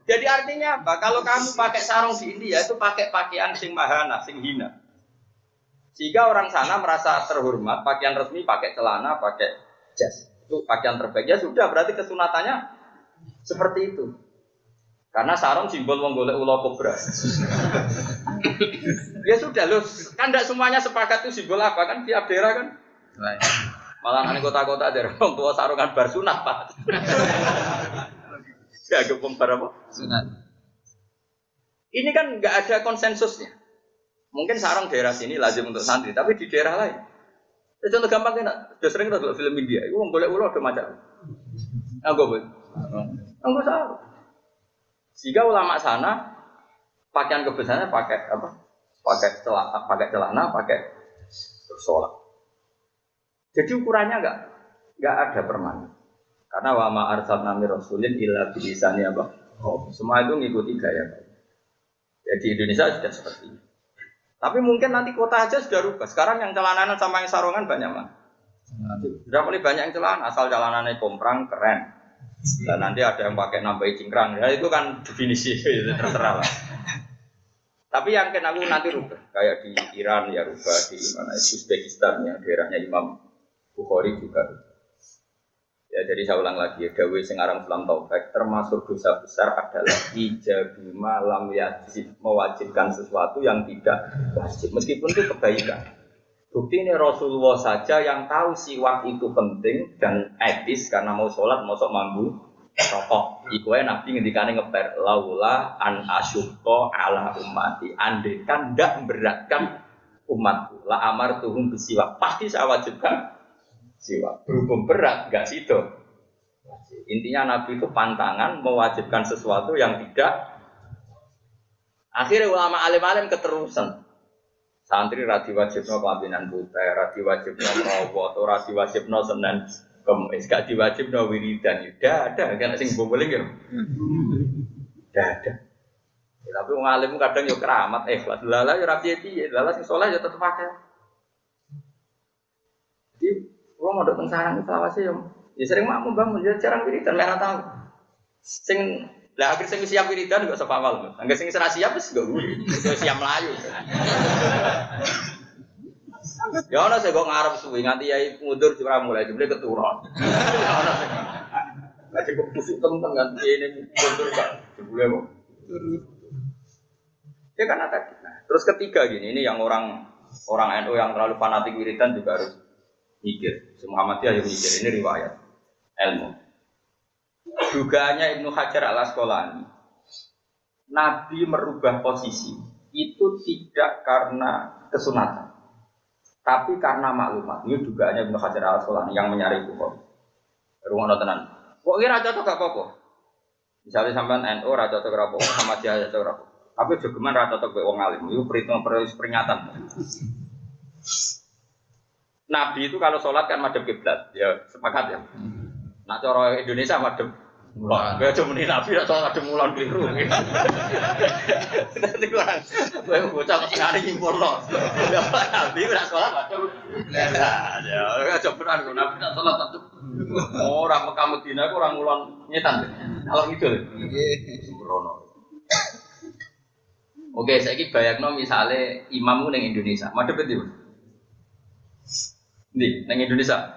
Jadi artinya apa? Kalau kamu pakai sarung di India itu pakai pakaian sing mahana, sing hina. Sehingga orang sana merasa terhormat, pakaian resmi pakai celana, pakai jas. Itu pakaian terbaik. Ya sudah, berarti kesunatannya seperti itu. Karena sarung simbol wong golek ula kobra. Ya sudah loh, kan tidak semuanya sepakat itu simbol apa kan tiap daerah kan. Malah di kota-kota daerah wong tua sarungan bar sunat Pak. Ya gempung bar apa? Sunat. Ini kan nggak ada konsensusnya. Mungkin sarung daerah sini lazim untuk santri, tapi di daerah lain. Ya, contoh gampang kan, sudah sering kita lihat film India. Itu wong golek ula ada macam. Enggak sarung. Sehingga ulama sana pakaian kebesarannya pakai apa? Pakai celana, pakai sholat. Jadi ukurannya enggak ada permanen. Karena wa ma arsalna mir rasulin illa bilisani apa? Oh, semua itu ngikuti gaya. Jadi Indonesia sudah seperti itu. Tapi mungkin nanti kota aja sudah rubah. Sekarang yang celananan sama yang sarungan banyak mah. Sudah mulai banyak yang celana, asal celananya komprang keren. Dan nanti ada yang pakai nambahi cingkrang, ya itu kan definisi itu terserah lah. Tapi yang kan aku nanti rubah, kayak di Iran ya rubah, di mana Uzbekistan yang daerahnya Imam Bukhari juga. Ya jadi saya ulang lagi, dawuh sing aran Islam Taufik termasuk dosa besar adalah ijabima lam yajib, mewajibkan sesuatu yang tidak wajib meskipun itu kebaikan. Bukti ini Rasulullah saja yang tahu siwak itu penting dan etis karena mau sholat masuk mambu rokok. Iku ae Nabi ngendikane ngeper laula an asyqa ala ummati. Andekan ndak memberatkan umatku, la amartuhum bisiwak. Pasti saya wajibkan siwak. Berhubung berat enggak situ. Intinya Nabi itu pantangan mewajibkan sesuatu yang tidak. Akhirnya ulama alim-alim keterusan. Santri radi wajibno kelambinan putih, radi wajibno merawat, radi wajibno senen kemis, gak diwajibno wiridan. Udah ada, kan sing boboling ya. Udah ada. Ya, tapi wong alim kadang yo keramat ikhlas. Lala yo rapi piye, lala sing saleh yo tetep akeh. Jadi wong mondok teng sarang itu awase yo ya sering makmum bangun ya jarang wiridan mek ora tau. Sing lah akhir sing siap wiridan kok sapa awal. Angger sing ora siap wis gak wuri, siap melayu. Ya ana sing kok ngarep suwi nganti yai mundur ora mulai jebule keturun. Ya ana sing. Lah cukup kusuk temen kan ini mundur Pak. Jebule kok turun. Ya kan ada. Nah, terus ketiga gini, ini yang orang NU yang terlalu fanatik wiridan juga harus mikir. Muhammadiyah yang mikir, ini riwayat ilmu. Dugaannya Ibnu Hajar al-Asqalani, Nabi merubah posisi itu tidak karena kesunatan, tapi karena maklumat. Ini dugaannya Ibnu Hajar al-Asqalani yang menyari Bukhari. Rumah tenan. Kok kira cocok gak apa-apa? Misalnya sampean NU ra cocok ra apa-apa, sama dia cocok ra apa-apa. Tapi jogeman ra cocok mek wong alim. Iku peringatan. Nabi itu kalau sholat kan madhep kiblat, ya sepakat ya. Nak cara Indonesia madhep mulon. Kowe aja muni Nabi nek sholat madhep mulon keliru. Nanti kowe bocah sekali nyimpulno. Nabi nek sholat madhep kiblat. Ya aja benar kok Nabi nek sholat madhep. Ora Mekah Madinah kok ora ngulon nyetan. Kalau gitu. Nggih, sembrono. Oke, saiki bayangno misale imammu ning Indonesia, madhep ndi? Nih, neng Indonesia.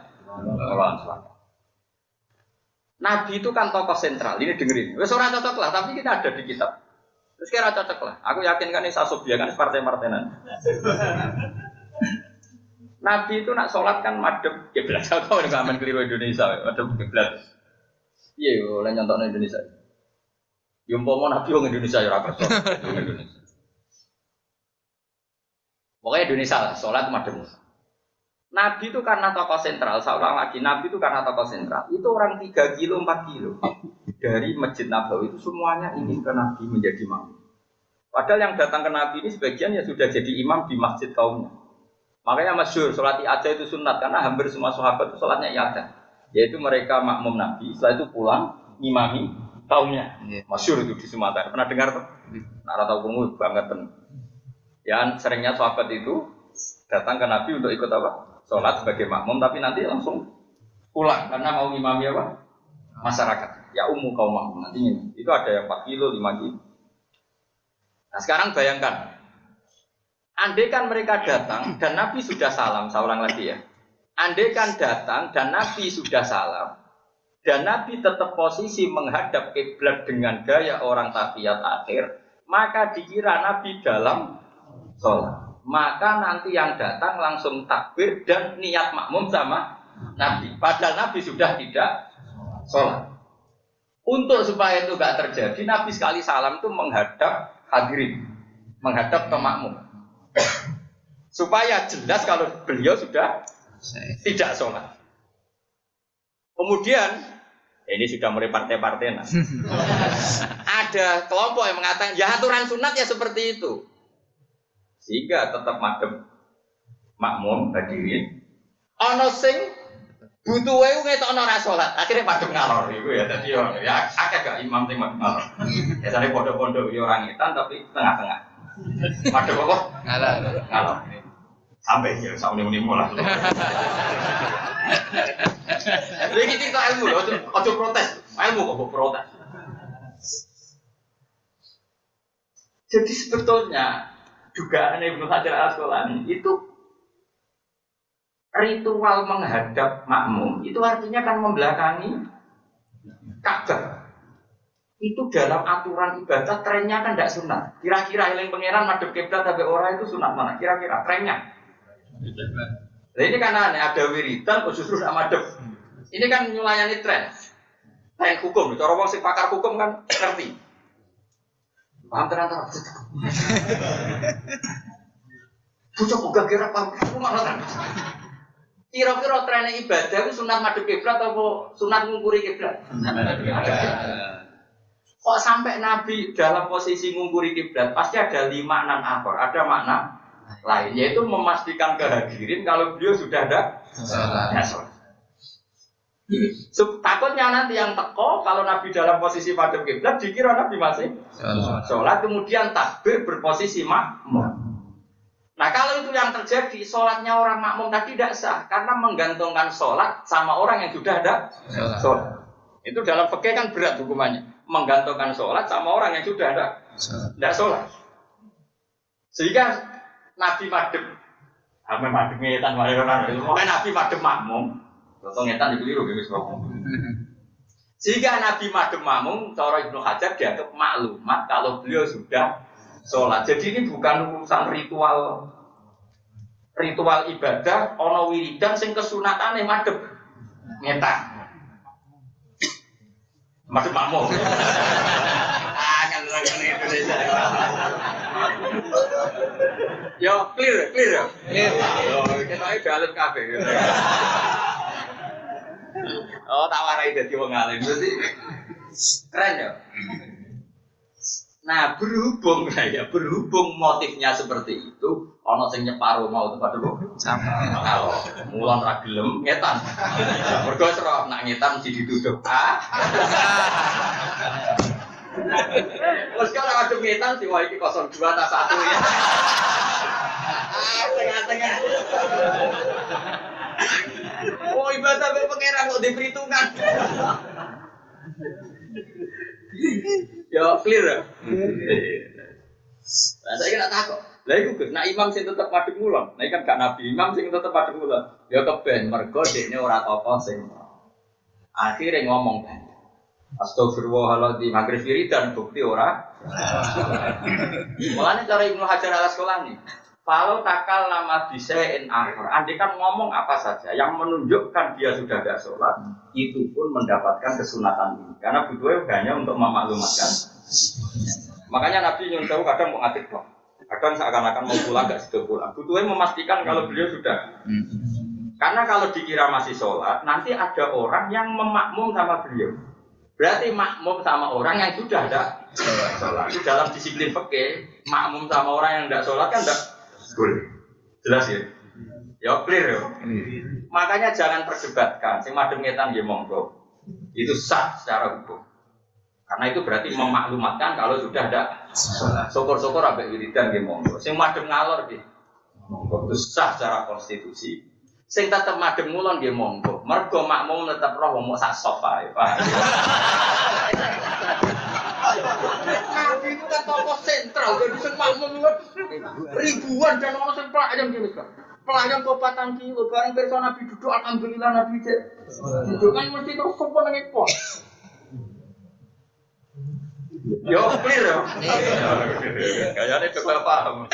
Nabi itu kan tokoh sentral. Ini dengerin. Wes ora cocok lah, tapi kita ada di kitab. Terus kira cocok lah. Aku yakin kan ini Sasobia kan partai-partainan. Nabi itu nak sholat kan madhep kiblat. Kau nek aman keliru Indonesia, madhep kiblat. Iya, oleh nyontokno Indonesia. Yo umpama Nabi wong Indonesia ya ora kersa. Indonesia. Pokoknya Indonesia lah, sholat madhep. Nabi itu karena tokoh sentral, saya ulang lagi, Nabi itu karena tokoh sentral. Itu orang 3 kilo, 4 kilo dari Masjid Nabawi itu semuanya ingin ke Nabi menjadi imam. Padahal yang datang ke Nabi ini sebagian ya sudah jadi imam di masjid kaumnya. Makanya masyhur, sholat i'adah itu sunat, karena hampir semua sahabat itu sholatnya i'adah. Yaitu mereka makmum Nabi, setelah itu pulang, ngimami kaumnya. Masyhur itu di Sumatera. Pernah dengar tuh? Nah, rata umum banget. Ya, seringnya sahabat itu datang ke Nabi untuk ikut apa? Sholat sebagai makmum, tapi nanti langsung pulang karena mau ngimami apa? Masyarakat. Ya kaum makmum nanti ini. Itu ada yang 4 kilo, 5 kilo. Nah sekarang bayangkan, andai kan mereka datang dan Nabi sudah salam, saya ulang lagi ya. Andai kan datang dan Nabi sudah salam, dan Nabi tetap posisi menghadap kiblat dengan gaya orang tahiyat akhir, maka dikira Nabi dalam sholat. Maka nanti yang datang langsung takbir dan niat makmum sama Nabi. Padahal Nabi sudah tidak sholat. Untuk supaya itu tidak terjadi, Nabi sekali salam itu menghadap hadirin, menghadap ke makmum. Supaya jelas kalau beliau sudah tidak sholat. Kemudian, ini sudah mulai partai-partai. Ada kelompok yang mengatakan, ya aturan sunat ya seperti itu. Sehingga tetap madhep makmum hadirin. Ana sing butuh wae ngetokno ora salat, akhire madhep ngalor iku ya. Dadi ya akeh gak imam sing madhep ngalor. Biasane pondok-pondok yo ora ngetan tapi tengah-tengah. Madhep apa? Ngalor. Sampai ya saune-unemu lah. Iki cerita ilmu lho, aja protes. Ilmu kok protes. Jadi sebetulnya dugaan Ibnu Hajar al-Asqalani itu ritual menghadap makmum itu artinya kan membelakangi Ka'bah. Itu dalam aturan ibadah trennya kan tidak sunat. Kira-kira eling pangeran madhep kiblat tapi orang itu sunat mana? Kira-kira trennya. Nah ini kan aneh, ada wiridan kok justru tidak madhep. Ini kan nyulayani tren. Tren hukum, cara wong sing pakar hukum kan ngerti. Paham tenan ta? Bocah kok gak kira paham malah. Kira-kira tren ibadah itu sunat madhep kiblat atau sunat ngungkuri kiblat? Kok sampai Nabi dalam posisi ngungkuri kiblat pasti ada 5 makna akhir, ada makna lain yaitu memastikan kehadirin kalau beliau sudah ada sholat. Takutnya nanti yang teko kalau Nabi dalam posisi madhep kiblat dikira Nabi masih sholat kemudian takbir berposisi makmum. Nah kalau itu yang terjadi sholatnya orang makmum tadi tidak sah karena menggantungkan sholat sama orang yang sudah ada sholat. Itu dalam fikih kan berat hukumannya. Menggantungkan sholat sama orang yang sudah ada tidak sholat. Sehingga Nabi madhep ngetan Nabi madhep makmum. Contoh ngetan dikeliru guys. Sehingga Nabi madhep makmum, cara Ibnu Hajar dianggap maklumat kalau beliau sudah sholat. Jadi ini bukan urusan ritual ibadah, ono wiridan sing kesunatane madhep ngetan. Madhep makmum. Kan orang Indonesia. Yo clear ya. Yo kita iki dalet kabeh. Oh tak warai dadi wong alim berarti keren ya. Nah berhubung motifnya seperti itu, ono sing nyeparo mau tempat dulu. Kalau mulan ra gelem ngetan. Mergo serok nak ngetan mesti dituduh. Terus kalau ada ngetan sih wah iki 02 tak 1 ya. Tengah-tengah. Oh ibadah be pangeran kok diperhitungan. Ya clear ya. Nah saya kira takut. Lah iku Gus, nek imam sing tetep madhep ngulon, nek kan gak nabi imam sing tetep madhep ngulon. Ya keben mergo dekne ora apa sing. Akhire ngomong ben. Astagfirullahaladzim, maghrib wiridan bukti ora. Mulane cara Ibnu Hajar al-Asqalani, kalau takal nama bisain akhir, andai kan ngomong apa saja yang menunjukkan dia sudah ada sholat, itu pun mendapatkan kesunatan ini. Karena butuhnya hanya untuk memaklumatkan. Makanya Nabi nyuruh tahu kadang mau ngatik kok, kadang seakan-akan mau pulang gak situ pulang. Butuhnya memastikan kalau beliau sudah. Karena kalau dikira masih sholat, nanti ada orang yang memakmum sama beliau. Berarti makmum sama orang yang sudah ada sholat. Itu dalam disiplin fikih, makmum sama orang yang tidak sholat kan tidak boleh. Jelas ya? Ya clear ya. Makanya jangan perdebatkan. Sing madhep ngetan nggih monggo. Itu sah secara hukum. Karena itu berarti memaklumatkan kalau sudah ada sholat. Syukur-syukur ambek wiridan nggih monggo. Sing madhep ngalor nggih monggo. Itu sah secara konstitusi. Sing tetep madhep ngulon nggih monggo. Mergo makmum tetep roh wong sak sofa ya, Pak. Nabi itu kan tokoh sentral, jadi sing makmum ribuan dan orang sing pelayan gini kan. Pelayan kok 4 kilo, bareng pirsa Nabi duduk alhamdulillah Nabi cek. Duduk kan mesti terus sopo nang ekor. Yo clear ya. Kayane coba paham.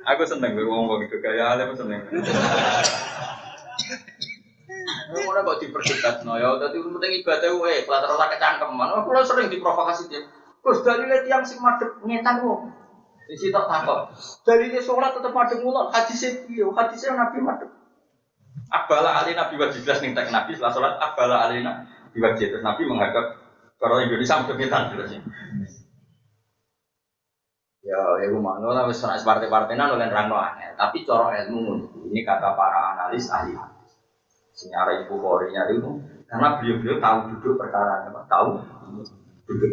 Aku seneng ngomong gitu gaya aku seneng. Ora kok diperdebatno ya, dadi penting ibadah wae, kelar ora kecangkeman. Aku sering diprovokasi dia. Gus dalile tiyang sing madhep ngetan wong. Iki tak takok. Dalile salat tetep madhep ngulon, hadise piye? Hadise Nabi madhep. Abala alina biwajib jelas ning tek Nabi setelah salat abala alina biwajib terus Nabi menghadap kalau Indonesia madhep ngetan jelas. Ya, ibu mana lah, misalnya partai-partainan oleh rano aneh. Tapi cara ilmu ini kata para analis ahli hadis. Senyara ibu Korea itu, karena beliau-beliau tahu duduk perkara, tahu duduk.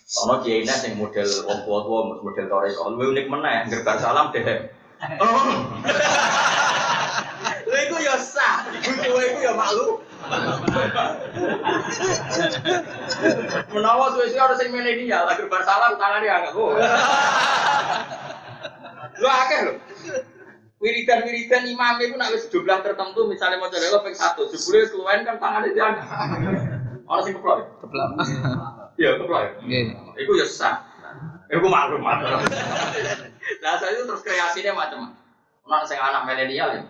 Kalau Kiainya yang model wong tua, model Toreko, lebih unik mana? Gerbar salam deh. Itu ya sah, itu ya malu. Menawa suwe-suwe harus yang milenial, lagi bersalam tangan dia angkat. Lu akeh lho. Wiridan imam itu nak wis jumlah tertentu misalnya mau coba ping 1, jebule keluwen kan tangan itu ana. Ana sing keplok. Keplak. Iya, keplok. Nggih. Iku ya sah. Iku maklumat. Lah saya itu terus kreasinya macam-macam. Ana sing anak milenial ya.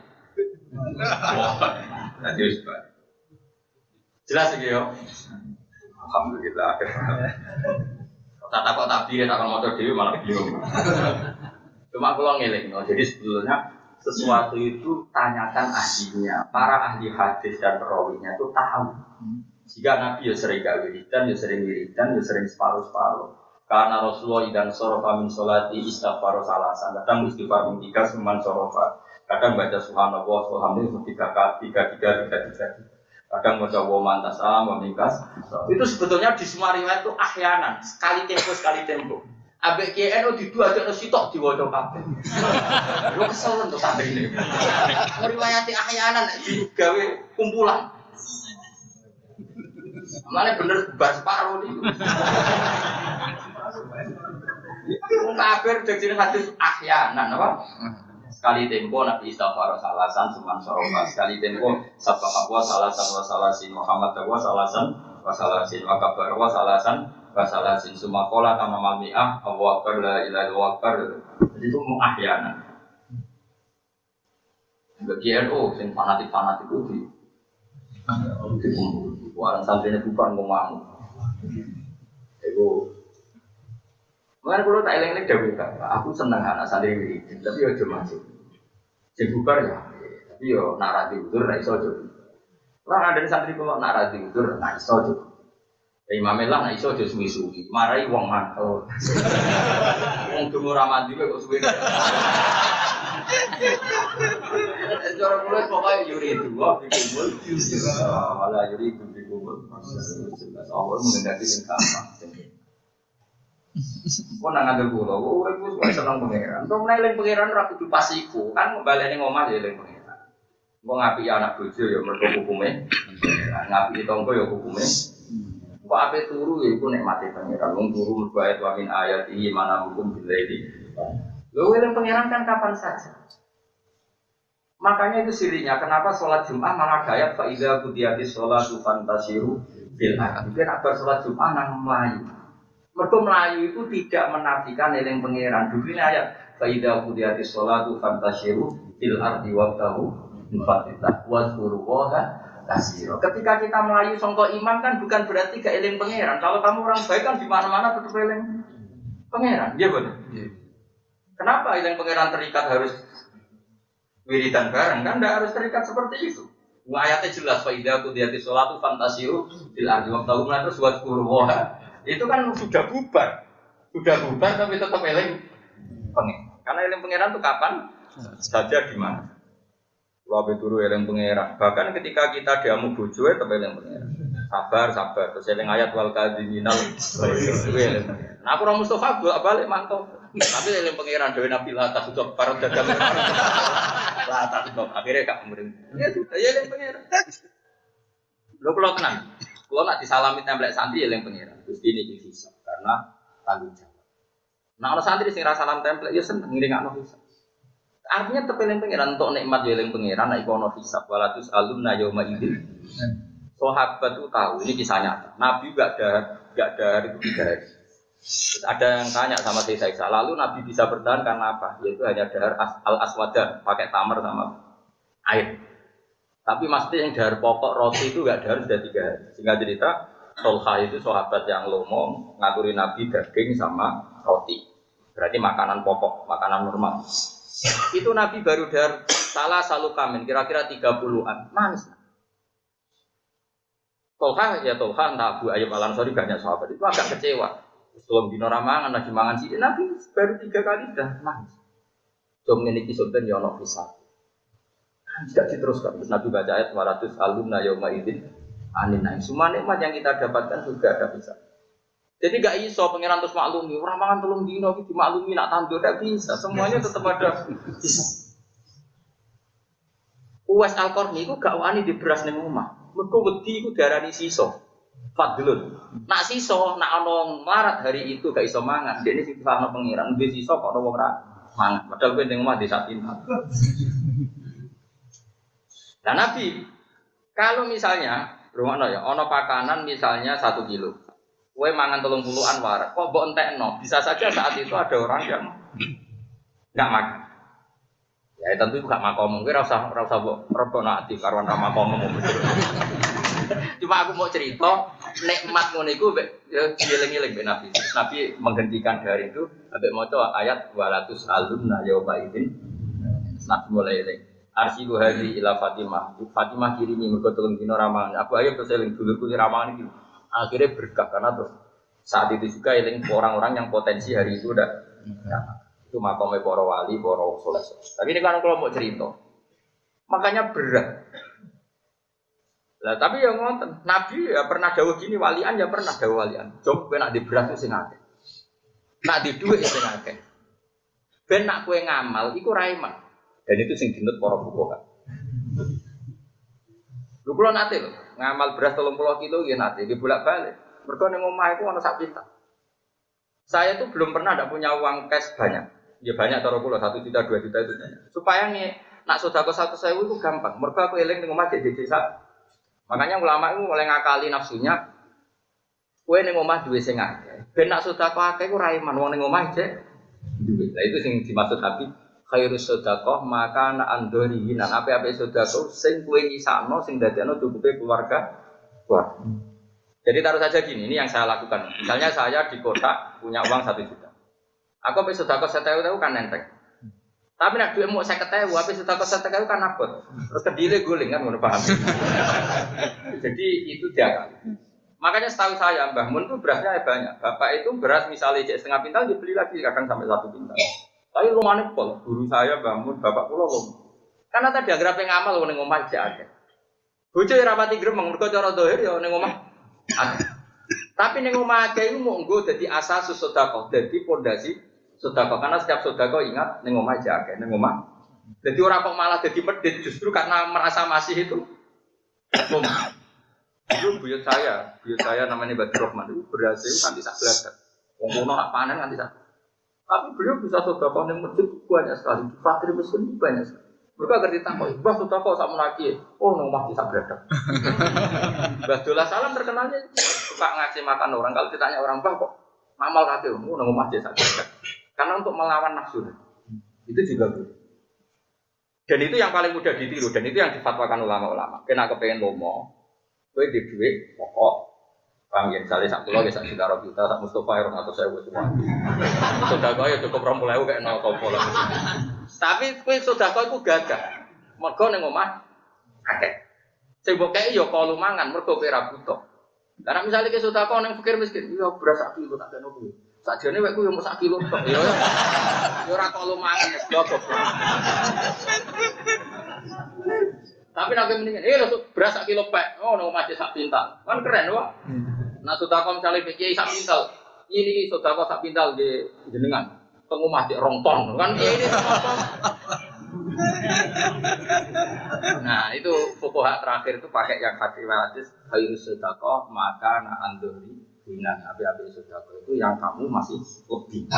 Nanti wis jelas iki yo. Alhamdulillah. Tak kok tabir tak kalau motor dhewe malah bingung. Cuma kalau ngeling, jadi sebetulnya sesuatu itu tanyakan ahlinya. Para ahli hadis dan perawinya itu tahu. Jika Nabi ya sering gak wiridan, ya sering wiridan, ya sering separuh-separuh. Karena Rasulullah idan sorofa min sholati istighfar salasan. Kadang istighfar min 3 suman sorofa. Kadang baca subhanallah, alhamdulillah 3 kali. Kadang baca wa mantas salam wa minkas. Itu sebetulnya di semua riwayat itu ahyanan, sekali tempo. Ambek KNO di dua aja sitok diwaca kabeh. Lu kesel untuk santri ini. Meriwayati ahyanan digawe kumpulan. Mane bener bar separo niku. Wong kafir dadi hadis ahyanan apa? Sekali tempo Nabi istighfar salasan suman sorofa. Sekali tempo sabah wa salasan wa salasin Muhammad wa salasan wa salasin wa kabar wa salasan wasalasin sumakola kama mami'ah Allahu akbar la ilaha illallah akbar. Jadi itu muahyana. Bagi NU sing fanatik itu di warang santrinya bukan ngomong. Itu mulai kalau tak eling-eling dawuh aku seneng anak santri ini, tapi yo aja masuk. Sing bubar ya, tapi yo narasi utur ra iso aja. Ora ada santri kok narasi utur ra iso aja. Imam lah nek iso aja suwi-suwi, marai wong mantel. Wong dungo ra mandi kok suwi. Cara mulai pokoke yuri dua dikumpul. Wala yuri dikumpul. Allah mengendaki sing gampang. Kok nang ngandel kula, urip wis wae seneng pangeran. Tok meneling pangeran ra kudu pas iku, kan baleni ngomah ya eling pangeran. Engko ngapi anak bojo ya mergo hukume. Ngapi tangga ya hukume. Kok ape turu ya iku nikmate pangeran. Wong turu mbae wa min ayati mana hukum billaili. Lho eling pangeran kan kapan saja. Makanya itu sirinya kenapa sholat Jumat malah gayat fa iza qudiyatis sholatu fantasiru bil ardi. Mungkin abar sholat Jumat nang Melayu. Mergo Melayu itu tidak menafikan eling pangeran. Dulu ayat fa iza qudiyatis sholatu fantasiru bil ardi wabtahu min fadlillah wazkurullaha kasiro. Ketika kita Melayu sangka imam kan bukan berarti gak eling pangeran. Kalau kamu orang baik kan di mana-mana tetap eling pangeran. Iya betul. Kenapa eling pangeran terikat harus wiridan bareng? Kan tidak harus terikat seperti itu. Ayatnya jelas fa idza qudiyatis sholatu fantasiru bil ardi wabtahu min terus wazkurullaha. Itu kan sudah bubar. Sudah bubar tapi tetap eling pangeran. Karena eling pangeran itu kapan saja di mana. Wabe turu eling pangeran. Bahkan ketika kita diamu bojo tetep eling pangeran. Sabar. Terus eling ayat wal kadhiminal. Nah aku ora Mustofa balik mantau. Tapi eling pangeran dhewe Nabi Latas udah parut dagang. Latas kok akhirnya gak muring. Ya sudah ya eling pangeran. Lho kula tenan. Kula nak disalami templek santri eling pangeran. Terus ini hisab karena tanggung jawab. Nah ana santri sing ra salam templek ya seneng ngiringakno hisab. Artinya tepeling pangeran untuk nikmat yeling pangeran nek ono hisab walatus alumna yauma idzin. Sahabat itu tahu ini kisah nyata. Nabi enggak ada itu 3 hari. Terus ada yang tanya sama saya lalu Nabi bisa bertahan karena apa? Yaitu hanya dahar al-aswadan pakai tamar sama air. Tapi maksudnya yang dahar pokok roti itu enggak dahar sudah 3 hari. Singkat cerita, Tolha itu sahabat yang lomo ngaturi Nabi daging sama roti. Berarti makanan pokok, makanan normal. Itu Nabi baru dar salah salu kamin kira-kira 30-an nangis. Tolha entah Abu Ayyub Al-Ansari banyak sahabat itu agak kecewa. Sebelum dino ramangan lagi mangan sih Nabi baru 3 kali dah nangis. Jom ngene iki sampeyan ya ono kisah. Tidak diteruskan. Terus Nabi baca ayat 200 alumna yauma idzin anin naim. Semua nikmat yang kita dapatkan juga ada bisa. Jadi gak iso pangeran terus maklumi, orang mangan telung dino iki dimaklumi nak tandur gak bisa, semuanya tetap ada. Uwais Al-Qarni iku gak wani di beras ning omah. Mergo wedi iku diarani sisa. Fadlun. Nak sisa nak ana marat hari itu gak iso mangan, dene sing disahno pangeran, duwe sisa kok ana wong ra mangan. Padahal kowe ning omah desa pintar. Nah Nabi, kalau misalnya, rumahno ya, ono pakanan misalnya 1 kilo, kowe mangan 30-an warak, kok mbok entekno, bisa saja saat itu ada orang yang nggak makan. Ya tentu gak makom, kowe ora usah mbok rebono ati karo ana makom. Cuma aku mau cerita, nikmat ngono iku ya dieling-eling mbek Nabi. Nabi menghentikan dari itu, ambek maca ayat 200 alumna yauma idzin. Nabi mulai eling. Arsilu hadhi ila Fatimah. Fatimah kirimi mergo 3 dina ramangan. Aku ayo terus eling dulurku ramangan iki. Akhirnya berkah karena terus saat itu juga eling orang-orang yang potensi hari itu udah itu makomnya para wali, para soleh. Tapi ini kan kalau mau cerita, makanya berat. Lah tapi yang ngoten, Nabi ya pernah dawuh gini, walian ya pernah dawuh walian. Coba nak di beras sing akeh. Nak di dhuwit sing akeh. Ben nak kowe ngamal iku ra iman. Dan itu sing dinut para fuqaha. Lho kula nate lho, ngamal beras 30 kilo nggih nate, nggih bolak-balik. Mergo ning omah iku ana sak pita. Saya tuh belum pernah ada punya uang cash banyak. Ya banyak cara kula 1 juta, 2 juta itu. Supaya nih nak sedekah 100.000 itu gampang. Mergo aku eling ning omah jadi desa. Makanya ulama itu mulai ngakali nafsunya. Kowe ning omah duwe sing akeh. Ben nak sedekah akeh iku ra iman wong ning omah jek duwe. Lah itu sing dimaksud Nabi khairus sedekah maka ana andori nan ape-ape sedekah sing kowe nyisakno sing dadekno cukupe keluarga. Wah. Jadi taruh saja gini, ini yang saya lakukan. Misalnya saya di kota punya uang 1 juta. Aku sampai sedekah 1.000 kan nenteng. Tapi nek duwe muk 50.000, sampai sedekah 1.000 kan abot. Terus kedile guling kan ngono paham. Jadi itu dia kan. Makanya setahu saya Mbah Mun itu berasnya banyak. Bapak itu beras misalnya cek setengah pintal dibeli lagi kadang sampai 1 pintal. Tapi lumane pol, guru saya Mbah Mun, bapak kula lho. Karena tadi agrape ngamal ning omah jek akeh. Bojo ora pati gremeng mergo cara dohir ya ning omah. Tapi ning omah akeh iku monggo dadi asas sedekah, dadi pondasi sedekah karena setiap sedekah ingat ning omah akeh, ning omah. Jadi ora kok malah dadi medhit justru karena merasa masih itu. Dulu buyut saya namanya Badrul Rahman itu berhasil nanti sak bladak. Wong kono nak panen nanti sak. Tapi beliau bisa sedekah ning masjid banyak sekali, fakir miskin banyak sekali. Mereka ngerti takut, bah sedekah sak menaki. Oh nang omah sak bladak. Mbah Dola Salam terkenalnya suka ngasih makan orang. Kalau ditanya orang bah kok ngamal kabeh, oh nang omah sak bladak. Karena untuk melawan nafsu. Itu juga boleh. Dan itu yang paling mudah ditiru dan itu yang difatwakan ulama-ulama. Kena kepengen lomo, kowe di dhuwit pokok, paham ya, misalnya sak pulau, sak juta, sak Mustafa, atau saya buat semua. Sedekah ya cukup 20.000 kayak 0,0. Tapi kowe sedekah iku gagah. Mergo ning omah akeh. Sing mbok kei ya kalu mangan mergo kowe ra butuh. Karena misalnya kowe sedekah ning fakir miskin, ya beras sak kilo tak kena kuwi. Sakjane wekku yo mung sak kilo tok. Ya ora kalu mangan goblok. Tapi nek mendingan, lho beras sak kilo pek. Oh nang omah sak pintal. Kan keren wae. Nah sedekah misalnya kiai sak pintal. Ini sedekah sak pintal nggih jenengan. Teng omah cek 2 ton. Kan ini apa? Nah, itu fuqaha terakhir itu pakai yang hadis khairus sedekah maka na andori binan abi-abi sedekah itu yang kamu masih lebih.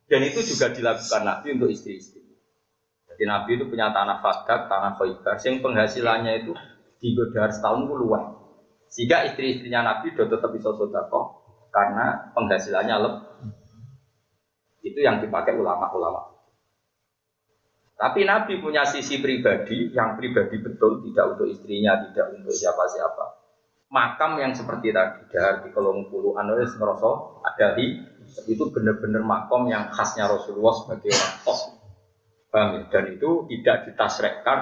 Dan itu juga dilakukan Nabi untuk istri-istri. Jadi Nabi itu punya tanah Fadak, tanah Khaybar, yang penghasilannya itu digodar setahun puluhan. Sehingga istri-istrinya Nabi sudah tetap bisa sedekah karena penghasilannya lebih. Itu yang dipakai ulama-ulama. Tapi Nabi punya sisi pribadi, yang pribadi betul, tidak untuk istrinya, tidak untuk siapa-siapa. Makam yang seperti tadi, dari kolong puluh anulis ngerasa ada di, itu benar-benar makam yang khasnya Rasulullah sebagai orang tos. Dan itu tidak ditasrekkan,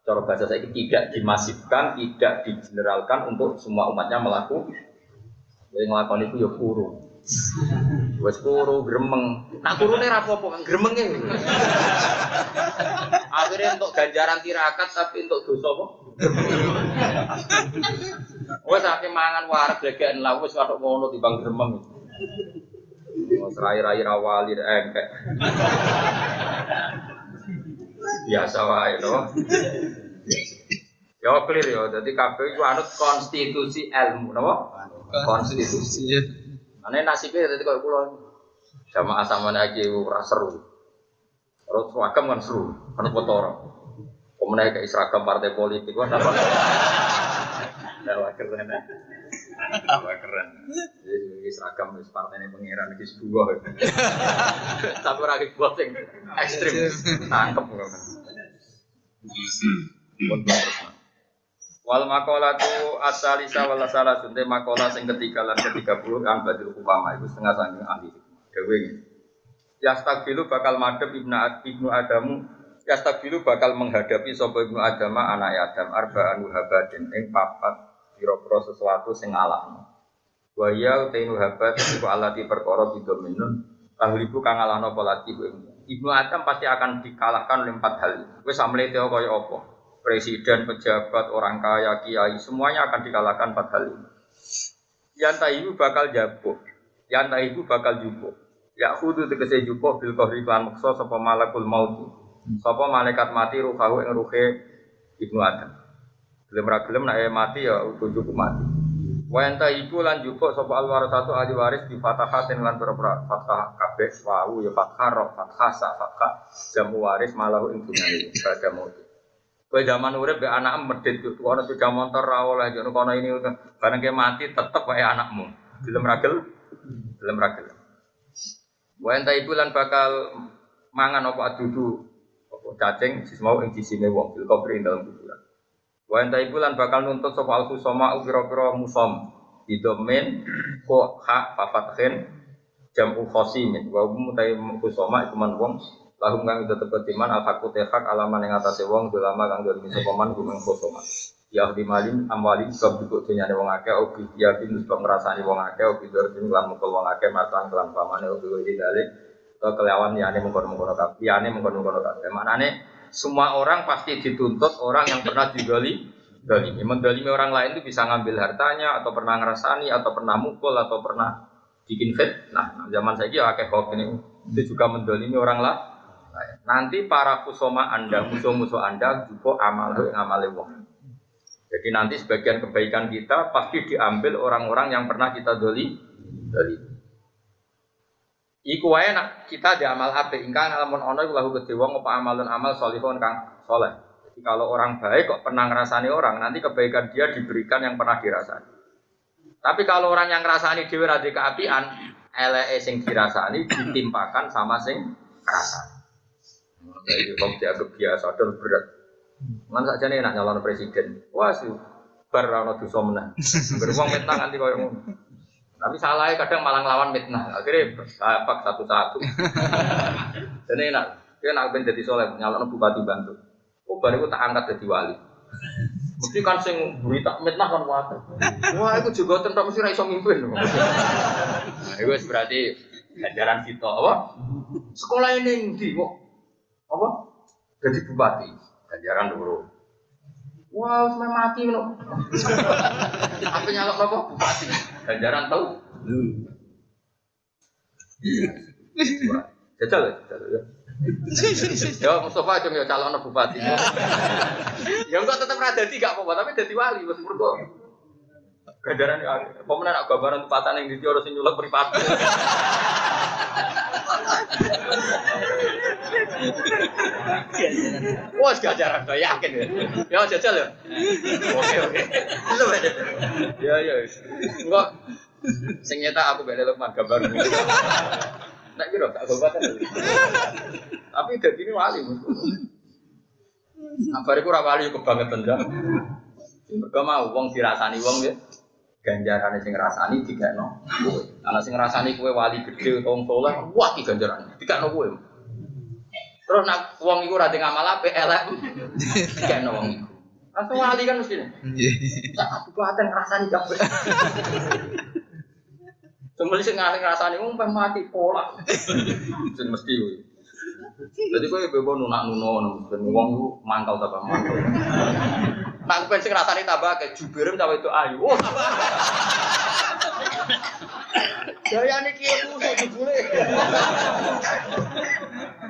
cara bahasa saya tidak dimasifkan, tidak digeneralkan untuk semua umatnya melakukan. Jadi melakukan itu ya kurung. Wes kuru gremeng. Nak kurune ra apa-apa kan gremenge. Akhirnya untuk ganjaran tirakat tapi untuk dosa apa? Wes akeh mangan wareg glegeken lah wis kathok ngono timbang gremeng. Wes rai-rai rawali engkek. Biasa wae to. Yo clear yo, dadi kabeh iku anut konstitusi ilmu, napa? Konstitusi. Ane nasibnya tadi kalau pulau sama asaman aja ora seru. Terus seragam kan seru, kan foto orang. Kemudian kayak seragam partai politik, wah apa? Wah keren, wah keren. Jadi seragam partai ini pengiran di sebuah. Tapi orang buat yang ekstrim, tangkep kan. Wal makolatu asalisa wal salah sunte makola sing ketiga lan ke-30 an badil upama itu setengah saking ahli. Dewe Yastabilu bakal madhep ibnu Adamu Yastabilu bakal menghadapi sapa ibnu Adama anak Adam arba'an habadin ing papat pira-pira sesuatu sing alahno. Wa ya utainu habat iku alati perkara bidominun tahliku kang alahno polati ibnu Adam pasti akan dikalahkan oleh 4 hal. Wis samlete kaya apa? Presiden, pejabat, orang kaya, kiai semuanya akan dikalahkan 4 hal ini. Yantahibu bakal jabuk, yantahibu bakal jubuk. Ya khudu tegese jupo bil kohri lan maksa sapa malakul maut. Sapa malaikat mati ruhahu ing ruhe Ibnu Adam. Gelem ra gelem nek mati ya cukup mati. Wa enta iku lan jupo sapa alwarasatu ahli waris di fatahatin lan pira-pira fathah kabeh wau ya fathah ra fathah sa fathah jamu waris malahu ing dunyane pada maut. Kowe zaman urip be anak medhit ono sepeda motor ra oleh jono kono ini bareng ke mati tetep wae anakmu. Gelem ra gelem? Gelem ra gelem. Wa enta iku lan bakal mangan apa adudu apa cacing sismau ing disine wong bil kubri dalam kuburan. Wa enta iku lan bakal nuntut sapa al-khusama pira-pira musom didomen ko hak fafathen jamu khosimin wa mutai khusama iku man wong lahum kang tetep timan al-haqu hak alaman ing atase wong ulama kang dalem sapa man gumeng khusama. Ya di malin amwalin sebab dikut dunyane wong akeh obi ya bin sebab ngrasani wong akeh obi dorjin lan mukul wong akeh matan kelan pamane obi iki dalek utawa kelawan liyane mengkono-mengkono kabeh liyane mengkono-mengkono kabeh maknane semua orang pasti dituntut orang yang pernah dolimi mendolimi orang lain itu bisa ngambil hartanya atau pernah ngrasani atau pernah mukul atau pernah bikin fitnah. Zaman saiki ya akeh hoax ini itu juga mendolimi orang lain. Nanti para kusoma Anda musuh-musuh Anda juga amale wong. Jadi nanti sebagian kebaikan kita pasti diambil orang-orang yang pernah kita doli. Iku wae nak kita diamal apik ingkang lamun ana iku lahu gedhe wong apa amalun amal sholihun kang saleh. Jadi kalau orang baik kok pernah ngrasani orang, nanti kebaikan dia diberikan yang pernah dirasani. Tapi kalau orang yang ngrasani dhewe ra keapian, eleke sing dirasani ditimpakan sama sing ngrasani. Jadi kok dianggap biasa dan berat. Man sakjane enak nyalon presiden. Wah sih bar ana dosa meneh. Beruang mitnah nganti koyo ngono. Tapi salahnya kadang malah nglawan mitnah. Akhirnya sahabat satu-satu. Dene enak. Dia nak ben dadi saleh nyalon bupati Bantul. Oh bariku tak angkat dadi wali. Mesti kan sing berita mitnah kan wae. Wah iku juga tentu mesti ra iso mimpin. Nah, itu berarti ganjaran kita apa? Sekolah ini ndi kok apa? Jadi bupati. Ganjaran dulu. Wah, sampai mati no. Apa nyalok apa? Bupati. Ganjaran tahu. Jajal ya. Ya Mustafa aja ya calon bupati. Ya enggak tetap ra dadi gak apa-apa, tapi dadi wali wis mergo. Ganjaran pemenang nak gambaran tempatan yang di ora sing nyulek mripate. Wah, ganjaran to yakin ya. Ya jajal ya. Oke. Ya. Enggak sing nyetak aku beli Lukman gambar. Nek kira tak gobatan. Tapi dadi ini wali. Abariku ora wali kebangetan ya. Mergo mau wong dirasani wong ya. Ganjarane sing ngrasani dikekno kowe. Ana sing ngrasani kowe wali gedhe utawa wong saleh, wah iki ganjarane dikekno kowe. Terus nek wong iku ora ngamal apik elek dikekno wong iku. Langsung wali kan mesti. Nggih. Tak kabupaten ngrasani kabeh. Sumber sing ngrasani wong mati pola. Sing mesti kowe. Jadi kowe bebo nunak-nuno ben wong iku mangkal ta mangkal. Nek ben sing rasane tambah ke jubirem cawe itu ayu. Oh. Dayane ki kusuk jebule.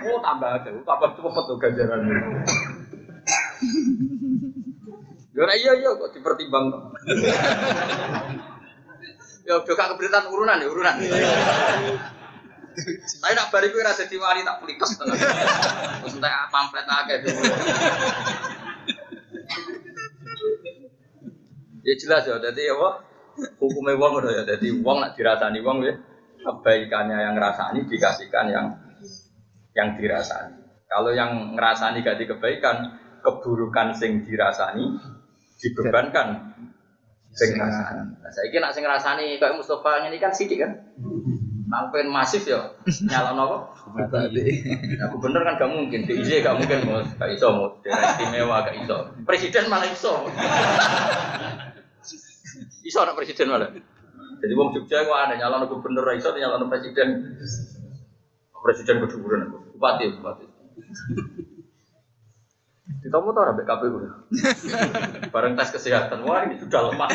Oh tambah cepet to ganjarane. Yo nek iya kok dipertimbang. Yo gak keberitaan urunan. Tapi nak bariku ora dadi wali tak plikes tenan. Terus entek pamflet akeh dulu. Ya jelas ya, dadi apa? Hukume wong ngono ya. Dadi wong nak dirasani wong ya, kebaikannya yang ngrasani dikasihkan yang dirasani. Kalau yang ngrasani gak di kebaikan, keburukan sing dirasani dibebankan sing ngrasani. Nah, saiki nak sing ngrasani kaya Mustofa ngene kan sithik kan. Nangpen masif ya, nyalon apa? Nah, gubernur kan gak mungkin, DIY gak mungkin, gak iso, daerah istimewa gak iso. Presiden malah iso. Iso anak presiden malah. Jadi wong Jogja kok ada nyalon gubernur iso, nyalon presiden. Presiden keduduran, bupati. Ditomo tau ambek KPU. Bareng tes kesehatan, wah ini sudah lemah.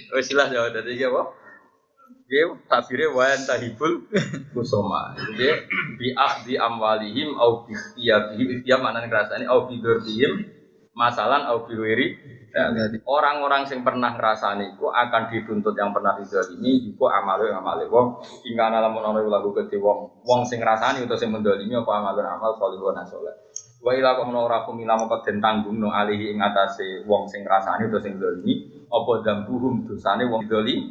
Wes jelas ya dadi iki apa? Nggih tabire wa tahibul kusoma. Nggih bi akhdi amwalihim au bi tiyabihim dia maknane ngrasani au bi dzurrihim masalan au bi wiri. Orang-orang yang pernah ngrasani iku akan dituntut yang pernah dizalimi iku amale wong hingga lamun ana lagu kedhe wong sing ngrasani utawa sing mendolimi apa amal salihun saleh. Wa ila kok ora kumila moko den tanggungno alihi ing atase wong sing ngrasani utawa sing zalimi apa dambuhum dosane wong dzalimi